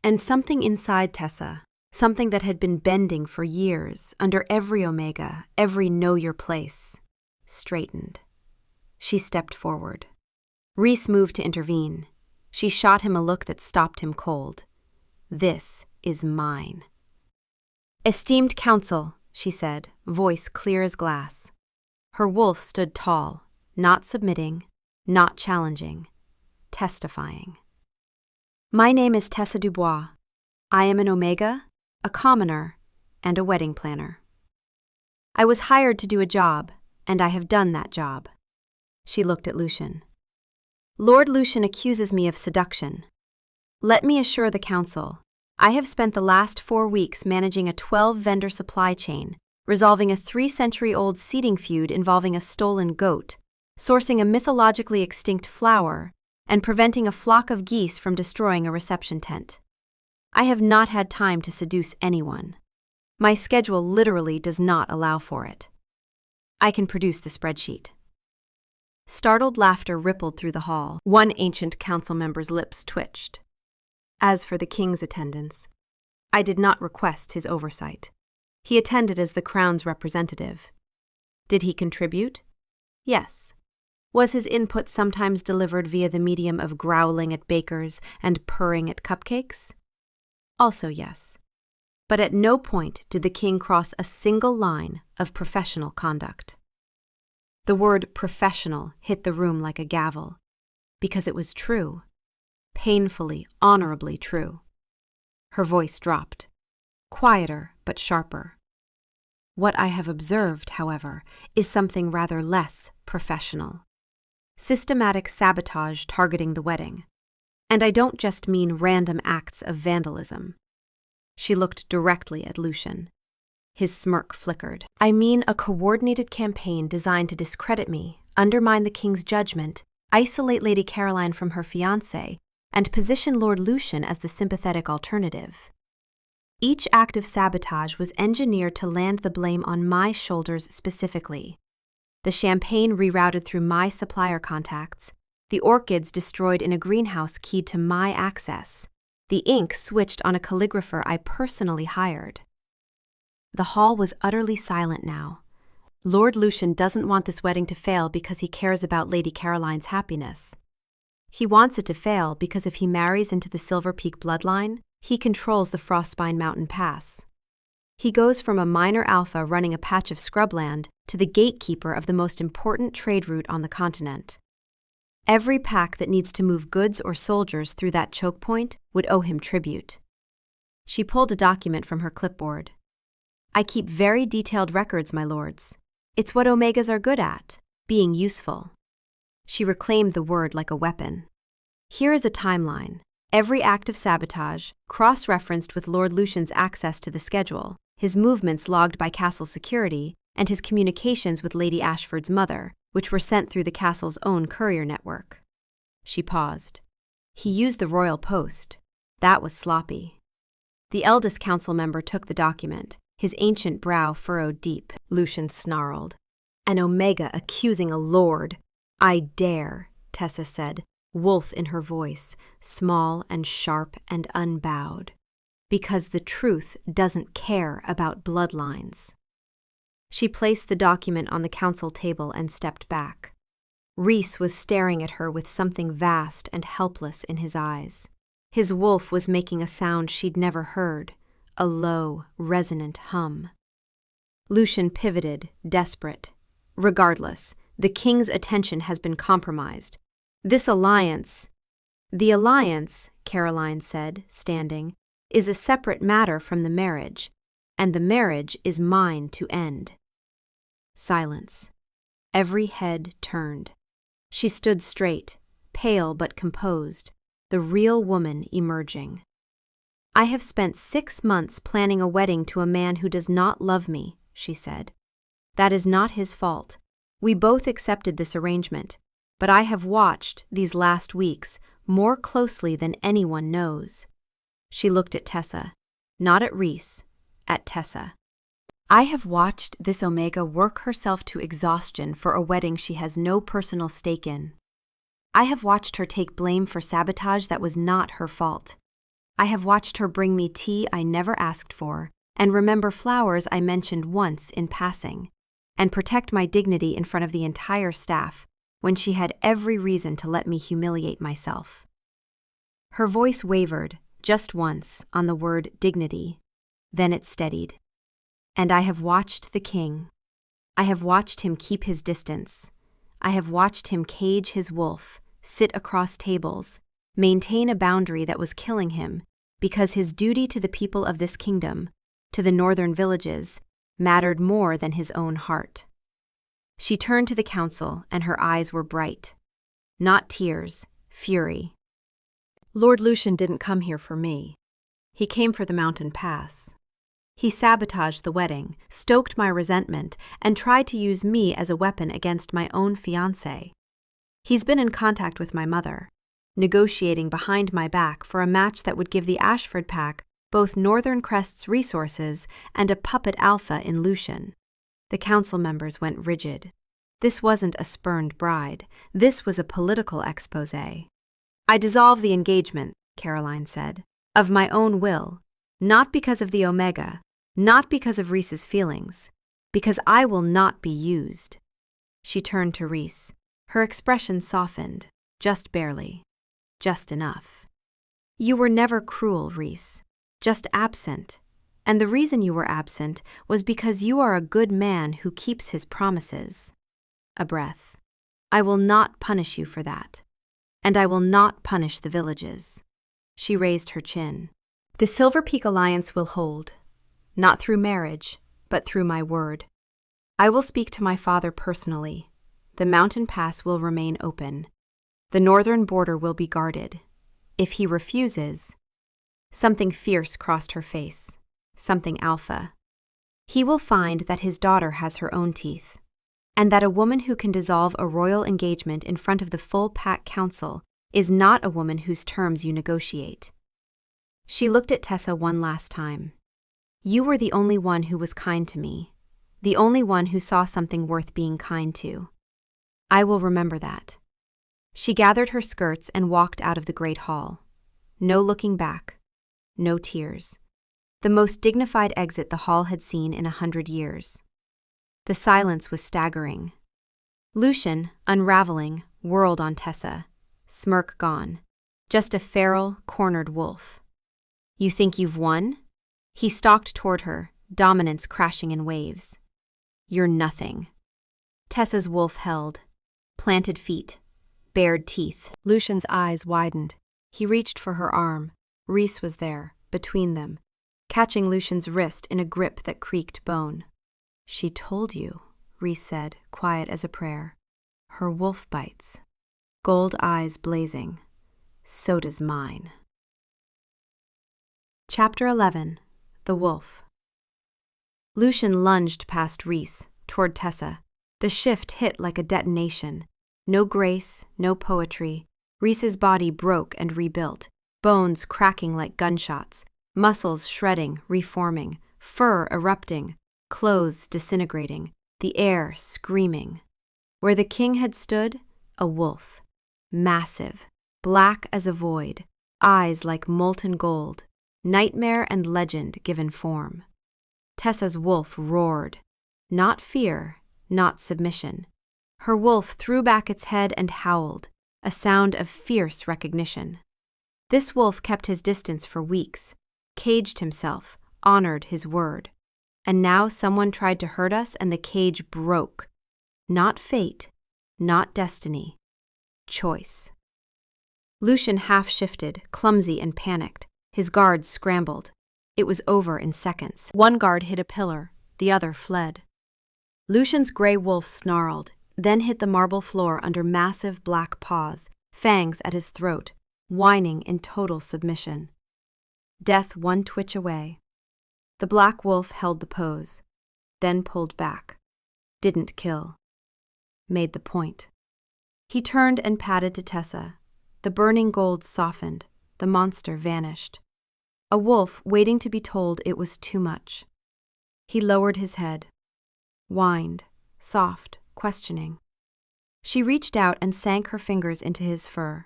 And something inside Tessa, something that had been bending for years under every Omega, every know your place, straightened. She stepped forward. Reese moved to intervene. She shot him a look that stopped him cold. This is mine. Esteemed council, she said, voice clear as glass. Her wolf stood tall, not submitting, not challenging, testifying. My name is Tessa Dubois. I am an Omega, a commoner, and a wedding planner. I was hired to do a job, and I have done that job. She looked at Lucian. Lord Lucian accuses me of seduction. Let me assure the council, I have spent the last 4 weeks managing a 12-vendor supply chain, resolving a 3-century-old seeding feud involving a stolen goat, sourcing a mythologically extinct flower, and preventing a flock of geese from destroying a reception tent. I have not had time to seduce anyone. My schedule literally does not allow for it. I can produce the spreadsheet. Startled laughter rippled through the hall. One ancient council member's lips twitched. As for the king's attendance, I did not request his oversight. He attended as the crown's representative. Did he contribute? Yes. Was his input sometimes delivered via the medium of growling at bakers and purring at cupcakes? Also yes. But at no point did the king cross a single line of professional conduct. The word professional hit the room like a gavel, because it was true. Painfully, honorably true. Her voice dropped, quieter but sharper. What I have observed, however, is something rather less professional. Systematic sabotage targeting the wedding. And I don't just mean random acts of vandalism. She looked directly at Lucian. His smirk flickered. I mean a coordinated campaign designed to discredit me, undermine the king's judgment, isolate Lady Caroline from her fiancé, and position Lord Lucian as the sympathetic alternative. Each act of sabotage was engineered to land the blame on my shoulders specifically. The champagne rerouted through my supplier contacts, the orchids destroyed in a greenhouse keyed to my access, the ink switched on a calligrapher I personally hired. The hall was utterly silent now. Lord Lucian doesn't want this wedding to fail because he cares about Lady Caroline's happiness. He wants it to fail because if he marries into the Silver Peak bloodline, he controls the Frostspine Mountain Pass. He goes from a minor alpha running a patch of scrubland to the gatekeeper of the most important trade route on the continent. Every pack that needs to move goods or soldiers through that choke point would owe him tribute. She pulled a document from her clipboard. I keep very detailed records, my lords. It's what Omegas are good at, being useful. She reclaimed the word like a weapon. Here is a timeline. Every act of sabotage, cross-referenced with Lord Lucian's access to the schedule, his movements logged by castle security, and his communications with Lady Ashford's mother, which were sent through the castle's own courier network. She paused. He used the royal post. That was sloppy. The eldest council member took the document, his ancient brow furrowed deep. Lucian snarled. An Omega accusing a lord. I dare, Tessa said, wolf in her voice, small and sharp and unbowed. Because the truth doesn't care about bloodlines. She placed the document on the council table and stepped back. Rhys was staring at her with something vast and helpless in his eyes. His wolf was making a sound she'd never heard, a low, resonant hum. Lucian pivoted, desperate. Regardless, the king's attention has been compromised. The alliance, Caroline said, standing, is a separate matter from the marriage, and the marriage is mine to end. Silence. Every head turned. She stood straight, pale but composed, the real woman emerging. I have spent 6 months planning a wedding to a man who does not love me, she said. That is not his fault. We both accepted this arrangement, but I have watched, these last weeks, more closely than anyone knows. She looked at Tessa, not at Rhys, at Tessa. I have watched this Omega work herself to exhaustion for a wedding she has no personal stake in. I have watched her take blame for sabotage that was not her fault. I have watched her bring me tea I never asked for, and remember flowers I mentioned once in passing, and protect my dignity in front of the entire staff when she had every reason to let me humiliate myself. Her voice wavered, just once, on the word dignity. Then it steadied. And I have watched the king. I have watched him keep his distance. I have watched him cage his wolf, sit across tables, maintain a boundary that was killing him, because his duty to the people of this kingdom, to the northern villages, mattered more than his own heart. She turned to the council, and her eyes were bright. Not tears, fury. Lord Lucian didn't come here for me. He came for the mountain pass. He sabotaged the wedding, stoked my resentment, and tried to use me as a weapon against my own fiancé. He's been in contact with my mother, negotiating behind my back for a match that would give the Ashford pack both Northern Crest's resources and a puppet alpha in Lucian. The council members went rigid. This wasn't a spurned bride. This was a political exposé. I dissolve the engagement, Caroline said, of my own will, not because of the Omega, not because of Rhys's feelings, because I will not be used. She turned to Rhys. Her expression softened, just barely, just enough. You were never cruel, Rhys, just absent. And the reason you were absent was because you are a good man who keeps his promises. A breath. I will not punish you for that. And I will not punish the villages. She raised her chin. The Silver Peak Alliance will hold, not through marriage, but through my word. I will speak to my father personally. The mountain pass will remain open. The northern border will be guarded. If he refuses... Something fierce crossed her face. Something alpha. He will find that his daughter has her own teeth, and that a woman who can dissolve a royal engagement in front of the full pack council is not a woman whose terms you negotiate. She looked at Tessa one last time. You were the only one who was kind to me, the only one who saw something worth being kind to. I will remember that. She gathered her skirts and walked out of the great hall. No looking back, no tears. The most dignified exit the hall had seen in 100 years. The silence was staggering. Lucian, unraveling, whirled on Tessa, smirk gone. Just a feral, cornered wolf. You think you've won? He stalked toward her, dominance crashing in waves. You're nothing. Tessa's wolf held, planted feet, bared teeth. Lucian's eyes widened. He reached for her arm. Rhys was there, between them, catching Lucian's wrist in a grip that creaked bone. She told you, Rhys said, quiet as a prayer. Her wolf bites. Gold eyes blazing. So does mine. Chapter 11. The Wolf. Lucian lunged past Rhys, toward Tessa. The shift hit like a detonation. No grace, no poetry. Rhys's body broke and rebuilt, bones cracking like gunshots, muscles shredding, reforming, fur erupting, clothes disintegrating, the air screaming. Where the king had stood, a wolf. Massive, black as a void, eyes like molten gold, nightmare and legend given form. Tessa's wolf roared. Not fear, not submission. Her wolf threw back its head and howled, a sound of fierce recognition. This wolf kept his distance for weeks, caged himself, honored his word. And now someone tried to hurt us and the cage broke. Not fate, not destiny. Choice. Lucian half-shifted, clumsy and panicked. His guards scrambled. It was over in seconds. One guard hit a pillar, the other fled. Lucian's gray wolf snarled, then hit the marble floor under massive black paws, fangs at his throat, whining in total submission. Death one twitch away. The black wolf held the pose, then pulled back. Didn't kill. Made the point. He turned and padded to Tessa. The burning gold softened. The monster vanished. A wolf waiting to be told it was too much. He lowered his head. Whined, soft, questioning. She reached out and sank her fingers into his fur.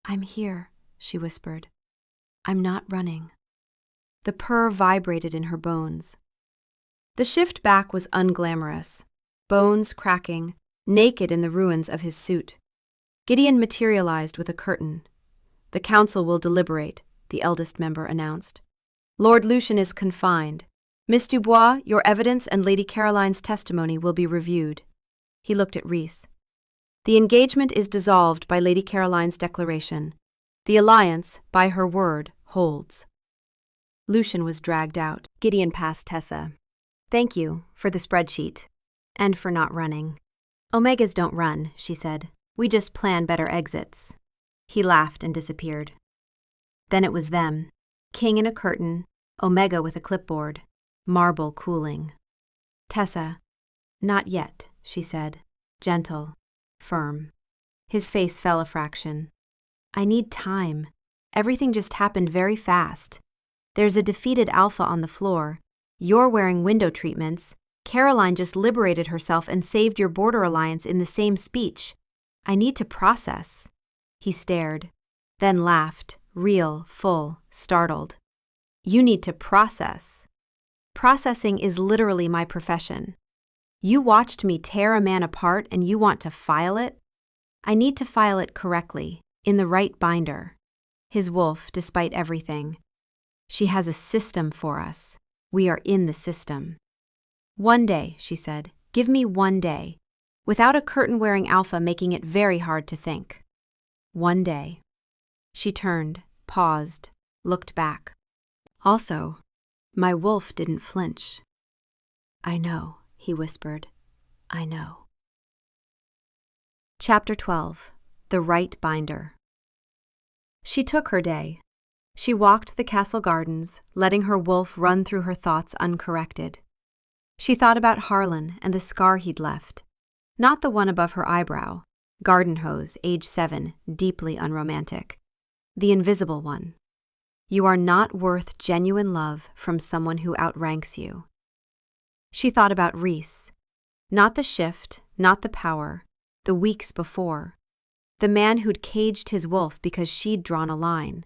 I'm here, she whispered. I'm not running. The purr vibrated in her bones. The shift back was unglamorous. Bones cracking, naked in the ruins of his suit. Gideon materialized with a curtain. The council will deliberate, the eldest member announced. Lord Lucian is confined. Miss Dubois, your evidence and Lady Caroline's testimony will be reviewed. He looked at Rhys. The engagement is dissolved by Lady Caroline's declaration. The alliance, by her word, holds. Lucian was dragged out. Gideon passed Tessa. Thank you for the spreadsheet. And for not running. Omegas don't run, she said. We just plan better exits. He laughed and disappeared. Then it was them. King in a curtain, Omega with a clipboard, marble cooling. Tessa, not yet, she said, gentle, firm. His face fell a fraction. I need time. Everything just happened very fast. There's a defeated Alpha on the floor. You're wearing window treatments. Caroline just liberated herself and saved your border alliance in the same speech. I need to process. He stared, then laughed, real, full, startled. You need to process. Processing is literally my profession. You watched me tear a man apart and you want to file it? I need to file it correctly, in the right binder. His wolf, despite everything. She has a system for us. We are in the system. 1 day, she said. Give me 1 day. Without a curtain-wearing Alpha making it very hard to think. 1 day. She turned, paused, looked back. Also, my wolf didn't flinch. I know, he whispered. I know. Chapter 12. The Right Binder. She took her day. She walked the castle gardens, letting her wolf run through her thoughts uncorrected. She thought about Harlan and the scar he'd left. Not the one above her eyebrow, garden hose, age 7, deeply unromantic. The invisible one. You are not worth genuine love from someone who outranks you. She thought about Rhys. Not the shift, not the power, the weeks before. The man who'd caged his wolf because she'd drawn a line.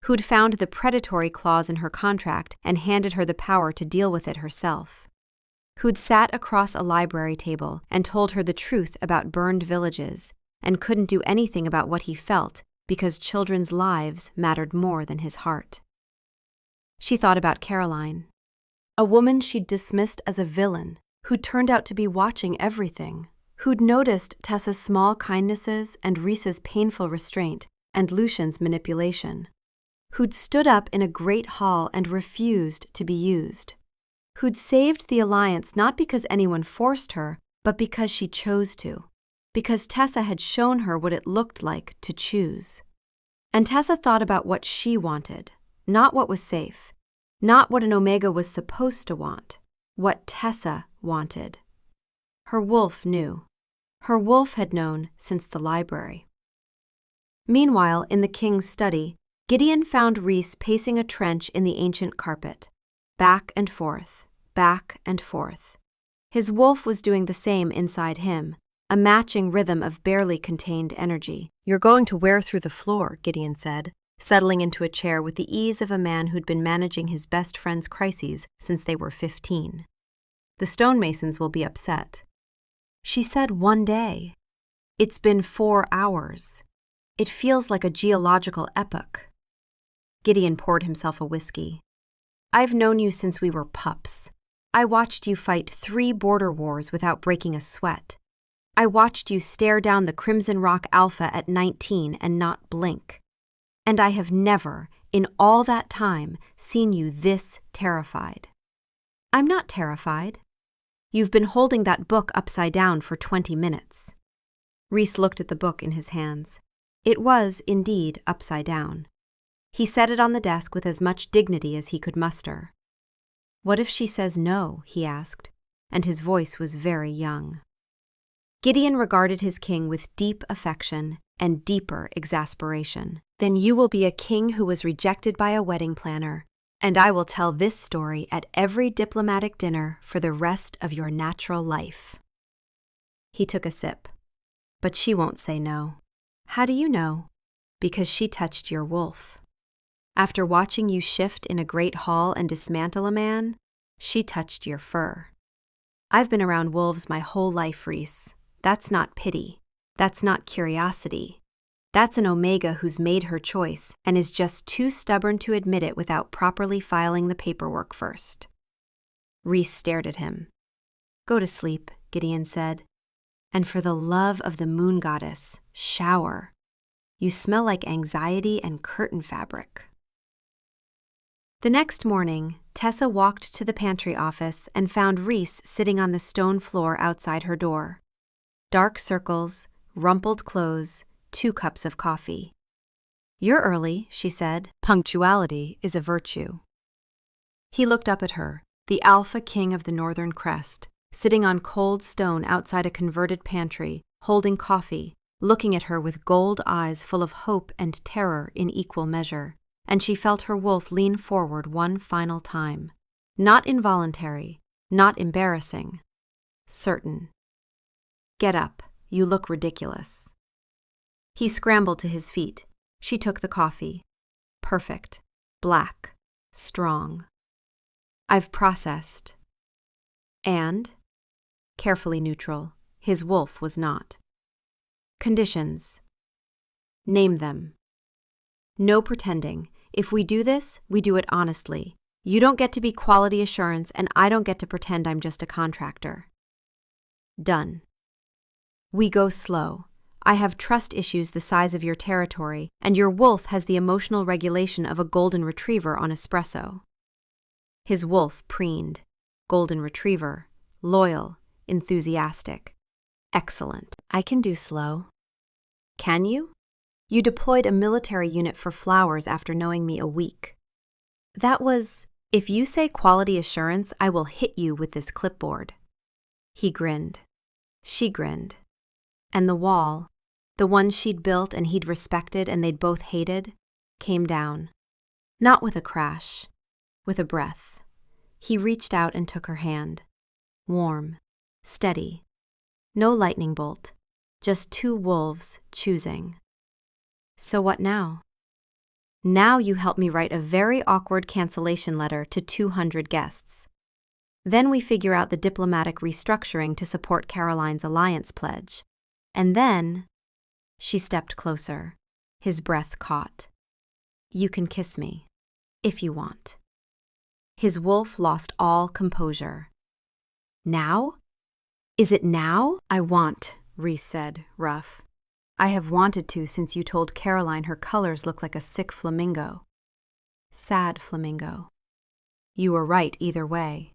Who'd found the predatory clause in her contract and handed her the power to deal with it herself. Who'd sat across a library table and told her the truth about burned villages and couldn't do anything about what he felt because children's lives mattered more than his heart. She thought about Caroline. A woman she'd dismissed as a villain, who'd turned out to be watching everything, who'd noticed Tessa's small kindnesses and Rhys's painful restraint and Lucian's manipulation, who'd stood up in a great hall and refused to be used, who'd saved the alliance not because anyone forced her, but because she chose to, because Tessa had shown her what it looked like to choose. And Tessa thought about what she wanted, not what was safe, not what an Omega was supposed to want, what Tessa wanted. Her wolf knew. Her wolf had known since the library. Meanwhile, in the king's study, Gideon found Rhys pacing a trench in the ancient carpet, back and forth, back and forth. His wolf was doing the same inside him, a matching rhythm of barely contained energy. You're going to wear through the floor, Gideon said, settling into a chair with the ease of a man who'd been managing his best friend's crises since they were 15. The stonemasons will be upset. She said 1 day. It's been 4 hours. It feels like a geological epoch. Gideon poured himself a whiskey. I've known you since we were pups. I watched you fight 3 border wars without breaking a sweat. I watched you stare down the Crimson Rock Alpha at 19 and not blink. And I have never, in all that time, seen you this terrified. I'm not terrified. You've been holding that book upside down for 20 minutes. Rhys looked at the book in his hands. It was, indeed, upside down. He set it on the desk with as much dignity as he could muster. What if she says no, he asked, and his voice was very young. Gideon regarded his king with deep affection and deeper exasperation. Then you will be a king who was rejected by a wedding planner, and I will tell this story at every diplomatic dinner for the rest of your natural life. He took a sip. But she won't say no. How do you know? Because she touched your wolf. After watching you shift in a great hall and dismantle a man, she touched your fur. I've been around wolves my whole life, Rhys. That's not pity. That's not curiosity. That's an Omega who's made her choice and is just too stubborn to admit it without properly filing the paperwork first. Reese stared at him. "Go to sleep," Gideon said. "And for the love of the moon goddess, shower. You smell like anxiety and curtain fabric." The next morning, Tessa walked to the pantry office and found Reese sitting on the stone floor outside her door. Dark circles, rumpled clothes, 2 cups of coffee. "You're early," she said. "Punctuality is a virtue." He looked up at her, the alpha king of the northern crest, sitting on cold stone outside a converted pantry, holding coffee, looking at her with gold eyes full of hope and terror in equal measure, and she felt her wolf lean forward one final time. Not involuntary, not embarrassing. Certain. "Get up, you look ridiculous." He scrambled to his feet. She took the coffee. Perfect. Black. Strong. "I've processed." And? Carefully neutral. His wolf was not. "Conditions." "Name them." "No pretending. If we do this, we do it honestly. You don't get to be quality assurance, and I don't get to pretend I'm just a contractor." "Done." "We go slow. I have trust issues the size of your territory, and your wolf has the emotional regulation of a golden retriever on espresso." His wolf preened. Golden retriever. Loyal. Enthusiastic. "Excellent. I can do slow." "Can you? You deployed a military unit for flowers after knowing me a week." "That was, if you say quality assurance, I will hit you with this clipboard." He grinned. She grinned. And the wall, the one she'd built and he'd respected and they'd both hated, came down. Not with a crash, with a breath. He reached out and took her hand. Warm, steady. No lightning bolt, just 2 wolves choosing. "So what now?" "Now you help me write a very awkward cancellation letter to 200 guests. Then we figure out the diplomatic restructuring to support Caroline's alliance pledge. And then—" She stepped closer. His breath caught. "You can kiss me, if you want." His wolf lost all composure. "Now? Is it now?" "I want," Reese said, rough. "I have wanted to since you told Caroline her colors look like a sick flamingo." Sad flamingo. "You were right either way."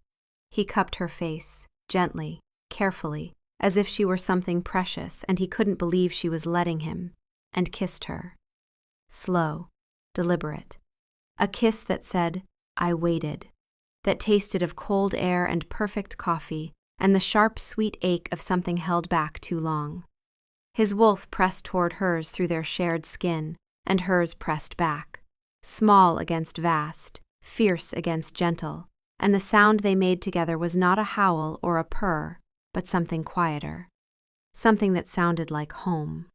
He cupped her face, gently, carefully, as if she were something precious and he couldn't believe she was letting him, and kissed her. Slow, deliberate. A kiss that said, "I waited," that tasted of cold air and perfect coffee, and the sharp, sweet ache of something held back too long. His wolf pressed toward hers through their shared skin, and hers pressed back. Small against vast, fierce against gentle, and the sound they made together was not a howl or a purr, but something quieter. Something that sounded like home.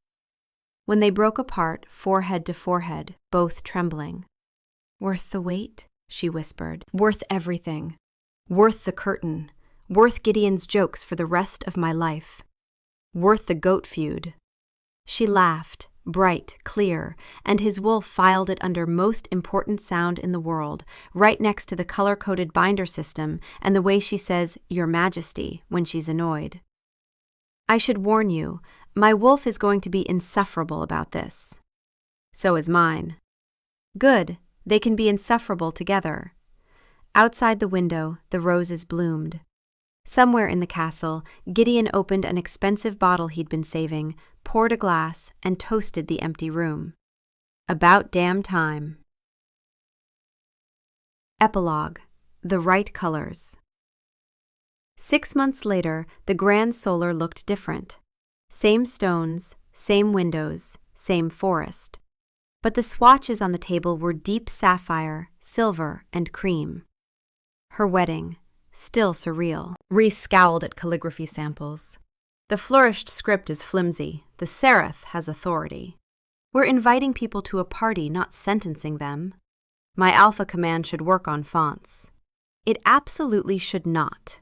When they broke apart, forehead to forehead, both trembling. "Worth the wait?" she whispered. "Worth everything. Worth the curtain. Worth Gideon's jokes for the rest of my life. Worth the goat feud." She laughed, bright, clear, and his wolf filed it under most important sound in the world, right next to the color-coded binder system and the way she says, "Your Majesty," when she's annoyed. "I should warn you, my wolf is going to be insufferable about this." "So is mine." "Good, they can be insufferable together." Outside the window, the roses bloomed. Somewhere in the castle, Gideon opened an expensive bottle he'd been saving, poured a glass, and toasted the empty room. About damn time. Epilogue. The Right Colors. 6 months later, the Grand Solar looked different. Same stones, same windows, same forest. But the swatches on the table were deep sapphire, silver, and cream. Her wedding. Still surreal. Reese scowled at calligraphy samples. "The flourished script is flimsy. The serif has authority. We're inviting people to a party, not sentencing them. My alpha command should work on fonts." It absolutely should not.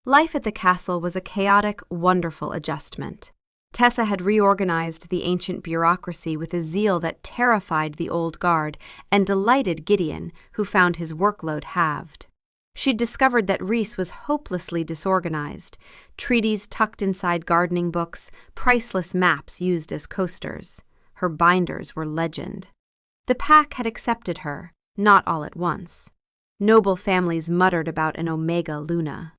Life at the castle was a chaotic, wonderful adjustment. Tessa had reorganized the ancient bureaucracy with a zeal that terrified the old guard and delighted Gideon, who found his workload halved. She'd discovered that Reese was hopelessly disorganized, treaties tucked inside gardening books, priceless maps used as coasters. Her binders were legend. The pack had accepted her, not all at once. Noble families muttered about an Omega Luna.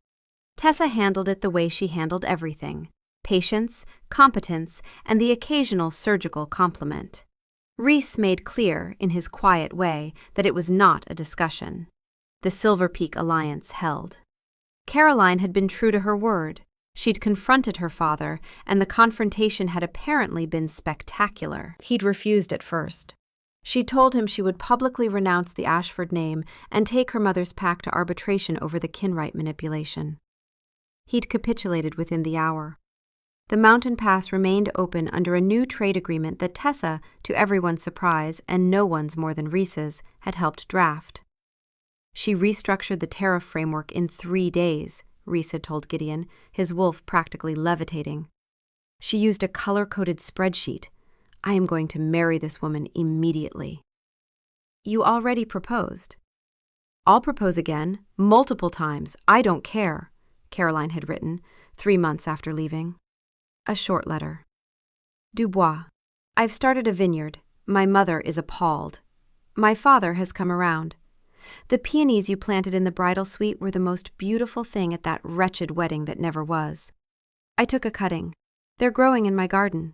Tessa handled it the way she handled everything: patience, competence, and the occasional surgical compliment. Reese made clear, in his quiet way, that it was not a discussion. The Silver Peak alliance held. Caroline had been true to her word. She'd confronted her father, and the confrontation had apparently been spectacular. He'd refused at first. She told him she would publicly renounce the Ashford name and take her mother's pack to arbitration over the Kinwright manipulation. He'd capitulated within the hour. The mountain pass remained open under a new trade agreement that Tessa, to everyone's surprise and no one's more than Reese's, had helped draft. She restructured the tariff framework in 3 days, Reese had told Gideon, his wolf practically levitating. She used a color-coded spreadsheet. I am going to marry this woman immediately. You already proposed. I'll propose again, multiple times, I don't care, Caroline had written, 3 months after leaving. A short letter. Dubois. I've started a vineyard. My mother is appalled. My father has come around. The peonies you planted in the bridal suite were the most beautiful thing at that wretched wedding that never was. I took a cutting. They're growing in my garden.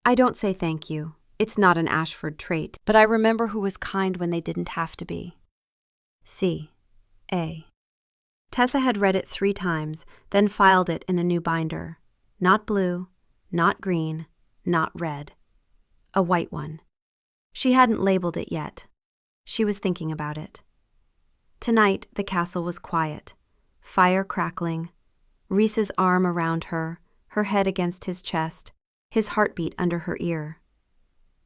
I don't say thank you. It's not an Ashford trait, but I remember who was kind when they didn't have to be. C. A. Tessa had read it 3 times, then filed it in a new binder. Not blue, not green, not red. A white one. She hadn't labeled it yet. She was thinking about it. Tonight, the castle was quiet. Fire crackling. Reese's arm around her, her head against his chest, his heartbeat under her ear.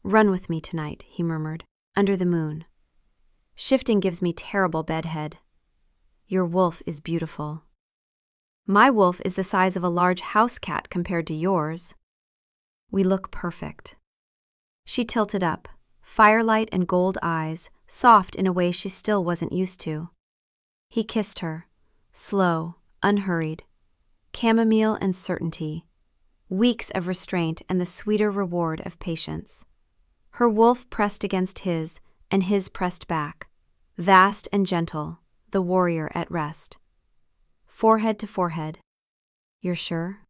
Run with me tonight, he murmured, under the moon. Shifting gives me terrible bedhead. Your wolf is beautiful. My wolf is the size of a large house cat compared to yours. We look perfect. She tilted up, firelight and gold eyes, soft in a way she still wasn't used to. He kissed her, slow, unhurried. Chamomile and certainty. Weeks of restraint and the sweeter reward of patience. Her wolf pressed against his, and his pressed back. Vast and gentle, the warrior at rest. Forehead to forehead. You're sure?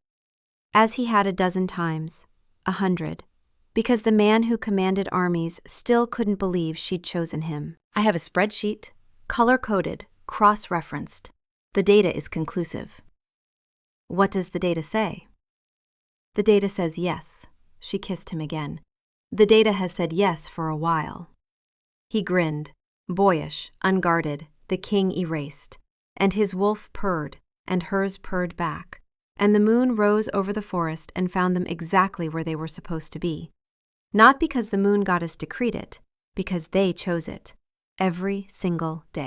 As he had 12 times, 100, because the man who commanded armies still couldn't believe she'd chosen him. I have a spreadsheet, color-coded, cross-referenced. The data is conclusive. What does the data say? The data says yes. She kissed him again. The data has said yes for a while. He grinned, boyish, unguarded, the king erased. And his wolf purred, and hers purred back, and the moon rose over the forest and found them exactly where they were supposed to be. Not because the moon goddess decreed it, because they chose it, every single day.